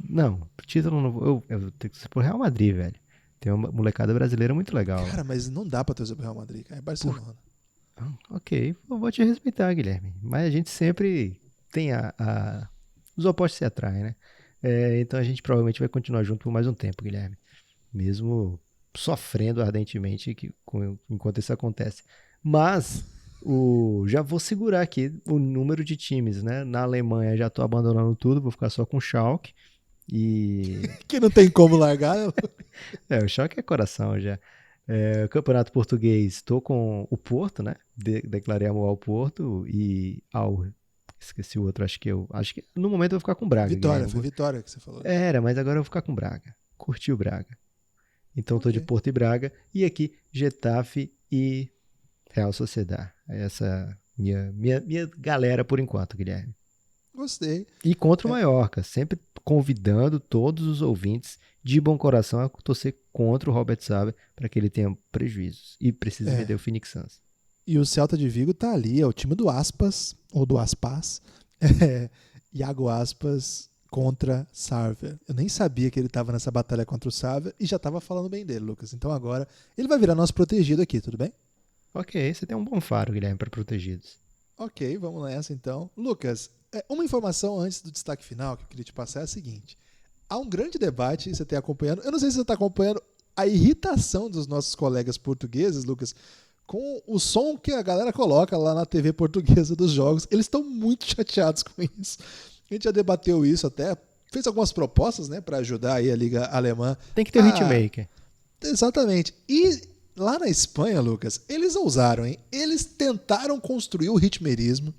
Não, título não vou. Eu tenho que ser pro Real Madrid, velho. Tem uma molecada brasileira muito legal lá. Cara, mas não dá pra torcer pro Real Madrid, cara. É Por... Barcelona. Ok, eu vou te respeitar, Guilherme. Mas a gente sempre tem os opostos se atraem, né? Então a gente provavelmente vai continuar junto por mais um tempo, Guilherme. Mesmo sofrendo ardentemente enquanto isso acontece. Mas já vou segurar aqui o número de times, né? Na Alemanha já estou abandonando tudo, vou ficar só com o Schalke. E Que não tem como largar, né? o Schalke é coração já. Campeonato Português, estou com o Porto, né? Declarei amor ao Porto e ao. Esqueci o outro, acho que no momento eu vou ficar com o Braga, Vitória, Guilherme. foi Vitória que você falou. Mas agora eu vou ficar com o Braga. Curti o Braga. Então estou Ok. de Porto e Braga. E aqui, Getafe e Real Sociedad. Essa minha galera por enquanto, Guilherme. Gostei. E contra o É, Mallorca, sempre convidando todos os ouvintes de bom coração a torcer contra o Robert Saba para que ele tenha prejuízos e precise é. vender o Phoenix Suns. E o Celta de Vigo tá ali, é o time do Aspas, ou do Aspas. Iago Aspas contra Sarver. Eu nem sabia que ele tava nessa batalha contra o Sarver e já tava falando bem dele, Lucas. Então agora ele vai virar nosso protegido aqui, tudo bem? Ok, você tem um bom faro, Guilherme, para protegidos. Ok, vamos nessa então. Lucas, uma informação antes do destaque final que eu queria te passar é a seguinte. Há um grande debate, você tem acompanhando, eu não sei se você está acompanhando a irritação dos nossos colegas portugueses, Lucas, com o som que a galera coloca lá na TV portuguesa dos jogos. Eles estão muito chateados com isso. A gente já debateu isso até, fez algumas propostas, né, para ajudar aí a Liga Alemã. Tem que ter o hitmaker. Exatamente. E lá na Espanha, Lucas, eles ousaram, hein? Eles tentaram construir o hitmakerismo,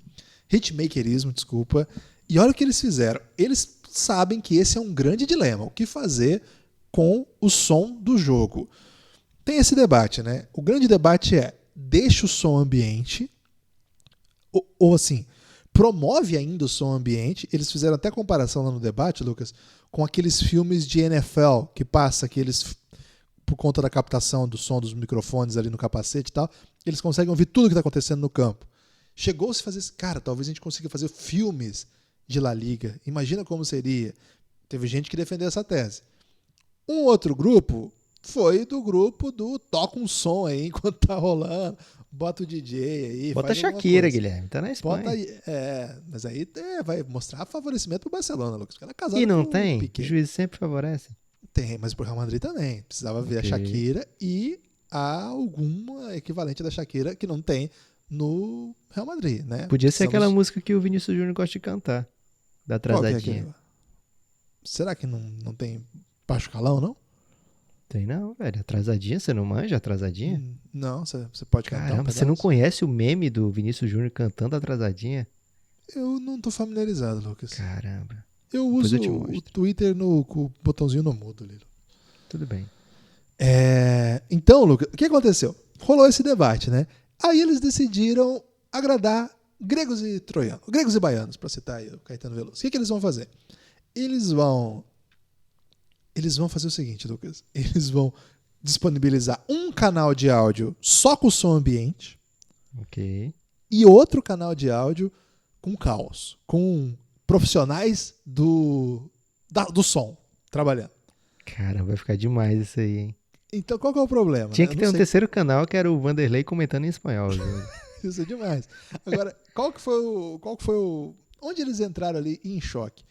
desculpa. E olha o que eles fizeram. Eles sabem que esse é um grande dilema. O que fazer com o som do jogo? Tem esse debate, né? O grande debate é: deixa o som ambiente ou assim, promove ainda o som ambiente. Eles fizeram até comparação lá no debate, Lucas, com aqueles filmes de NFL que passa aqueles por conta da captação do som dos microfones ali no capacete e tal, eles conseguem ouvir tudo que está acontecendo no campo. Chegou-se a fazer, cara, talvez a gente consiga fazer filmes de La Liga. Imagina como seria. Teve gente que defendeu essa tese. Um outro grupo foi do grupo do toca um som aí enquanto tá rolando, bota o DJ aí, Bota a faz alguma Shakira, coisa. Guilherme, tá na Bota Espanha. aí, mas aí vai mostrar favorecimento pro Barcelona, Lucas, porque ela é casada E não com o tem? O Piqué. juiz sempre favorece. Tem, mas pro Real Madrid também. Precisava ver a Ok. Shakira e há alguma equivalente da Shakira que não tem no Real Madrid, né? Podia ser aquela Precisamos... música que o Vinícius Júnior gosta de cantar, da Qual que é atrasadinha. aquele? Será que não tem baixo calão, não? Tem não, velho. Atrasadinha, você não manja atrasadinha? Não, você pode cantar um Caramba, você não pedaço? conhece o meme do Vinícius Júnior cantando atrasadinha? Eu não tô familiarizado, Lucas. Caramba. Eu Depois uso eu te o mostro. Twitter com o botãozinho no mudo, Lilo. Tudo bem. Então, Lucas, o que aconteceu? Rolou esse debate, né? Aí eles decidiram agradar gregos e troianos, gregos e baianos, para citar aí o Caetano Veloso. O que eles vão fazer? Eles vão fazer o seguinte, Lucas. Eles vão disponibilizar um canal de áudio só com som ambiente Ok. e outro canal de áudio com caos, com profissionais do som trabalhando. Caramba, vai ficar demais isso aí, hein? Então, qual que é o problema? Tinha Né? que Eu ter não um sei. terceiro canal que era o Vanderlei comentando em espanhol. Viu? Isso é demais. Agora, qual que foi o... Onde eles entraram ali em choque?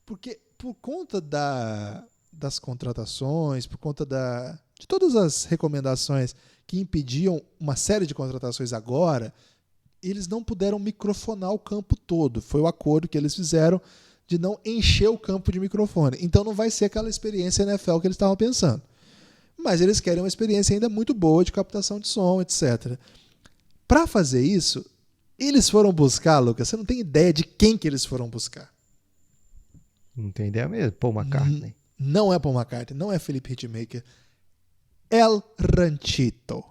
Porque por conta das contratações, por conta de todas as recomendações que impediam uma série de contratações agora, eles não puderam microfonar o campo todo. Foi o acordo que eles fizeram de não encher o campo de microfone. Então não vai ser aquela experiência NFL que eles estavam pensando. Mas eles querem uma experiência ainda muito boa de captação de som, etc. Para fazer isso, eles foram buscar, Lucas, você não tem ideia de quem que eles foram buscar. Não tem ideia mesmo. Paul McCartney. Não é Paul McCartney, não é Felipe Hitmaker. El Ranchito.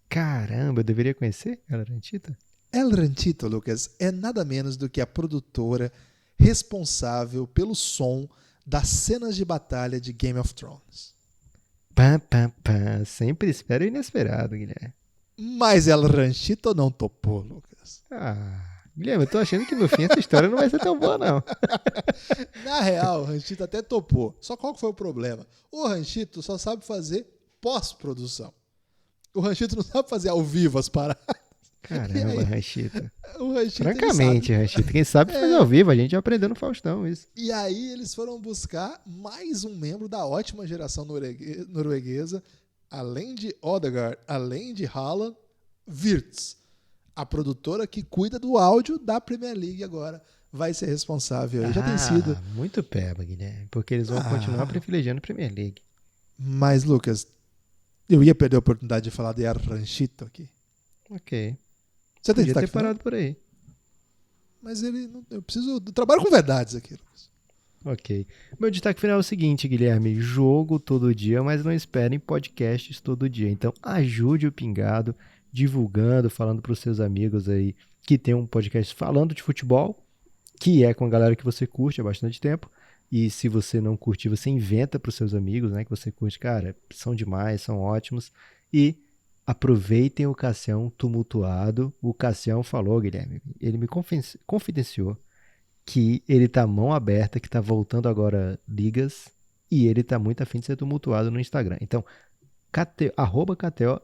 Caramba, eu deveria conhecer ela, Rantita? El Ranchito, Lucas, é nada menos do que a produtora responsável pelo som das cenas de batalha de Game of Thrones. Pam, pam, pam. Sempre espero o inesperado, Guilherme. Mas El Ranchito não topou, Lucas. Guilherme, eu tô achando que no fim essa história não vai ser tão boa, não. Na real, o Ranchito até topou. Só qual que foi o problema? O Ranchito só sabe fazer pós-produção. O Ranchito não sabe fazer ao vivo as paradas. Caramba, Ranchita. O Ranchito, Francamente, Ranchita. Quem sabe fazer ao vivo, a gente já aprendeu no Faustão isso. E aí eles foram buscar mais um membro da ótima geração norueguesa, além de Odegaard, além de Haaland, Wirtz, a produtora que cuida do áudio da Premier League agora. Vai ser responsável aí. Já tem sido. Muito peba, Guilherme. Porque eles vão continuar privilegiando a Premier League. Mas, Lucas, eu ia perder a oportunidade de falar de El Ranchito aqui. Ok. Você tem Podia ter destaque final? parado por aí. Mas ele não, eu trabalho com verdades aqui, Lucas. Ok. Meu destaque final é o seguinte, Guilherme. Jogo todo dia, mas não esperem podcasts todo dia. Então, ajude o Pingado, divulgando, falando para os seus amigos aí que tem um podcast falando de futebol, que é com a galera que você curte há bastante tempo. E se você não curtir, você inventa para os seus amigos, né? Que você curte. Cara, são demais, são ótimos. E aproveitem o Cassião tumultuado. O Cassião falou, Guilherme, ele me confidenciou que ele tá mão aberta, que tá voltando agora ligas, e ele tá muito afim de ser tumultuado no Instagram. Então,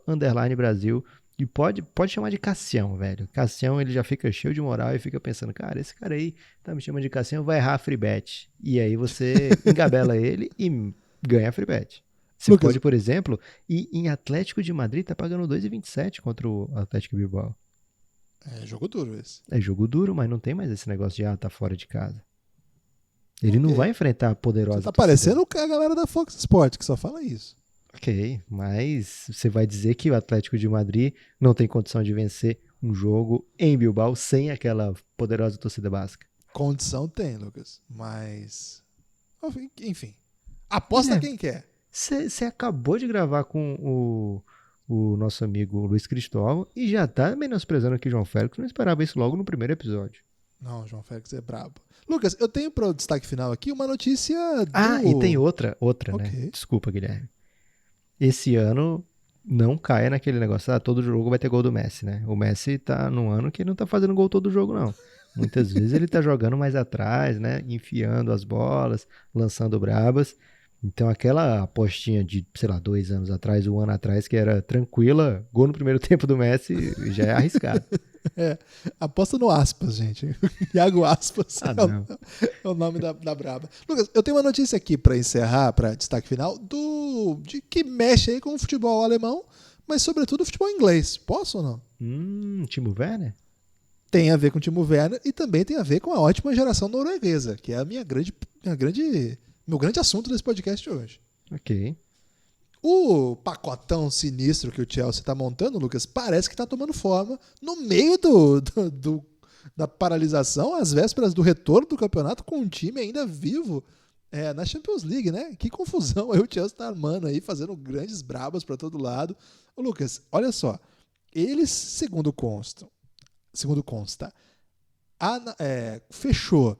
@KTO_Brasil, e pode chamar de Cassião, velho. Cassião, ele já fica cheio de moral e fica pensando, cara, esse cara aí tá me chamando de Cassião, vai errar a free bet. E aí você engabela ele e ganha a free bet. Você Lucas, pode, por exemplo, ir em Atlético de Madrid, tá pagando 2,27 contra o Atlético Bilbao. é jogo duro esse. É jogo duro, mas não tem mais esse negócio de, tá fora de casa. Ele não Ok. vai enfrentar a poderosa Você tá torcida. parecendo a galera da Fox Sports que só fala isso. Ok, mas você vai dizer que o Atlético de Madrid não tem condição de vencer um jogo em Bilbao sem aquela poderosa torcida basca. Condição tem, Lucas. Mas. Enfim. Aposta quem quer. Você acabou de gravar com o nosso amigo Luiz Cristóvão e já tá menosprezando aqui João Félix. Não esperava isso logo no primeiro episódio. Não, João Félix é brabo. Lucas, eu tenho para o destaque final aqui uma notícia do... E tem outra, Ok. né? Desculpa, Guilherme. Esse ano não caia naquele negócio, todo jogo vai ter gol do Messi, né? O Messi tá num ano que ele não tá fazendo gol todo jogo, não. Muitas vezes ele tá jogando mais atrás, né? Enfiando as bolas, lançando brabas. Então aquela apostinha de, sei lá, 2 anos atrás, 1 ano atrás, que era tranquila, gol no primeiro tempo do Messi, já é arriscado. É, aposta no Aspas, gente. Iago Aspas Ah, não. é o nome da braba. Lucas, eu tenho uma notícia aqui para encerrar, para destaque final, de que mexe aí com o futebol alemão, mas sobretudo o futebol inglês. Posso ou não? Timo Werner? Tem a ver com o Timo Werner e também tem a ver com a ótima geração norueguesa, que é meu grande assunto desse podcast de hoje. Ok. O pacotão sinistro que o Chelsea está montando, Lucas, parece que está tomando forma no meio da paralisação, às vésperas do retorno do campeonato, com um time ainda vivo na Champions League, né? Que confusão aí o Chelsea está armando aí, fazendo grandes brabas para todo lado. Ô, Lucas, olha só, eles, segundo consta, fechou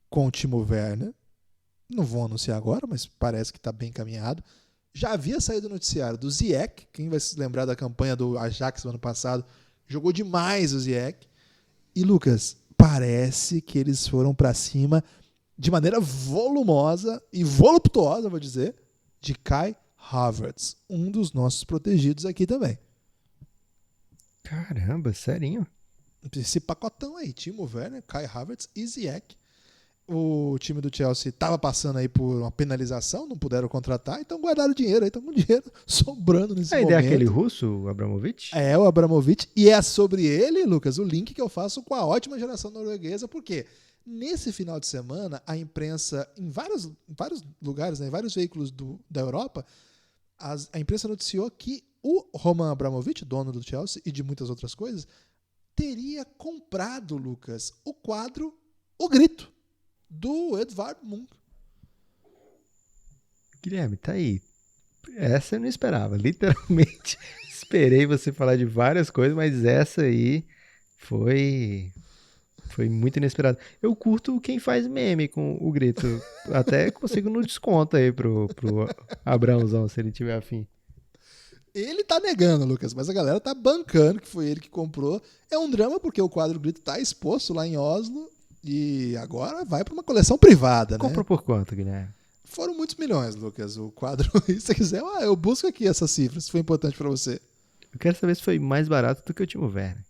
com o Timo Werner, não vou anunciar agora, mas parece que está bem encaminhado. Já havia saído o noticiário do Ziyech, quem vai se lembrar da campanha do Ajax no ano passado, jogou demais o Ziyech. E, Lucas, parece que eles foram para cima de maneira volumosa e voluptuosa, vou dizer, de Kai Havertz, um dos nossos protegidos aqui também. Caramba, serinho? Esse pacotão aí, Timo Werner, Kai Havertz e Ziyech. O time do Chelsea estava passando aí por uma penalização, não puderam contratar, então guardaram o dinheiro, aí estão com dinheiro sobrando nesse momento. A ideia é aquele russo, o Abramovich? É, o Abramovich, e é sobre ele, Lucas, o link que eu faço com a ótima geração norueguesa, porque nesse final de semana, a imprensa, em vários lugares, né, em vários veículos da Europa, a imprensa noticiou que o Roman Abramovich, dono do Chelsea e de muitas outras coisas, teria comprado, Lucas, o quadro O Grito, do Edvard Munch. Guilherme, tá aí. Essa eu não esperava. Literalmente, esperei você falar de várias coisas, mas essa aí foi muito inesperado. Eu curto quem faz meme com o grito. Até consigo no desconto aí pro Abraãozão, se ele tiver afim. Ele tá negando, Lucas, mas a galera tá bancando que foi ele que comprou. É um drama porque o quadro Grito tá exposto lá em Oslo e agora vai para uma coleção privada, Comprou, né? por quanto, Guilherme? Foram muitos milhões, Lucas, o quadro. E se você quiser, eu busco aqui essa cifra, se foi importante para você. Eu quero saber se foi mais barato do que o Timo Werner.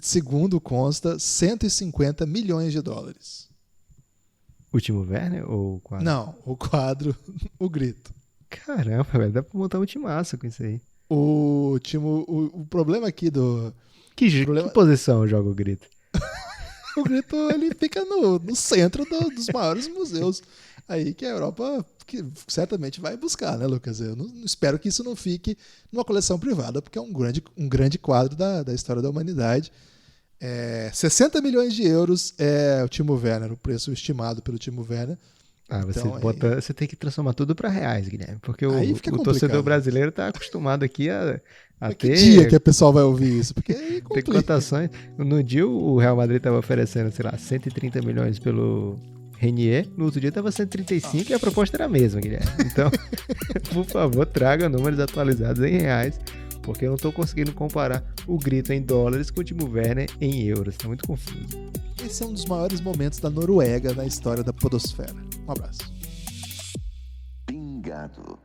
Segundo consta, 150 milhões de dólares. O Timo Werner ou o quadro? Não, o quadro O Grito. Caramba, velho, dá pra montar um timaço com isso aí. O problema aqui do... Que posição joga o grito? O Grito, ele fica no centro dos maiores museus aí que a Europa que certamente vai buscar, né, Lucas? Eu não espero que isso não fique numa coleção privada, porque é um grande quadro da história da humanidade. 60 milhões de euros é o Timo Werner, o preço estimado pelo Timo Werner. Você tem que transformar tudo para reais, Guilherme, porque o torcedor brasileiro está acostumado aqui a ter... Que dia que o pessoal vai ouvir isso? Porque aí tem cotações. No dia o Real Madrid estava oferecendo, sei lá, 130 milhões pelo Renier, no outro dia estava 135 e a proposta era a mesma, Guilherme. Então, por favor, traga números atualizados em reais, porque eu não estou conseguindo comparar o grito em dólares com o Timo Werner em euros. Está muito confuso. Esse é um dos maiores momentos da Noruega na história da podosfera. Um abraço. Pingado.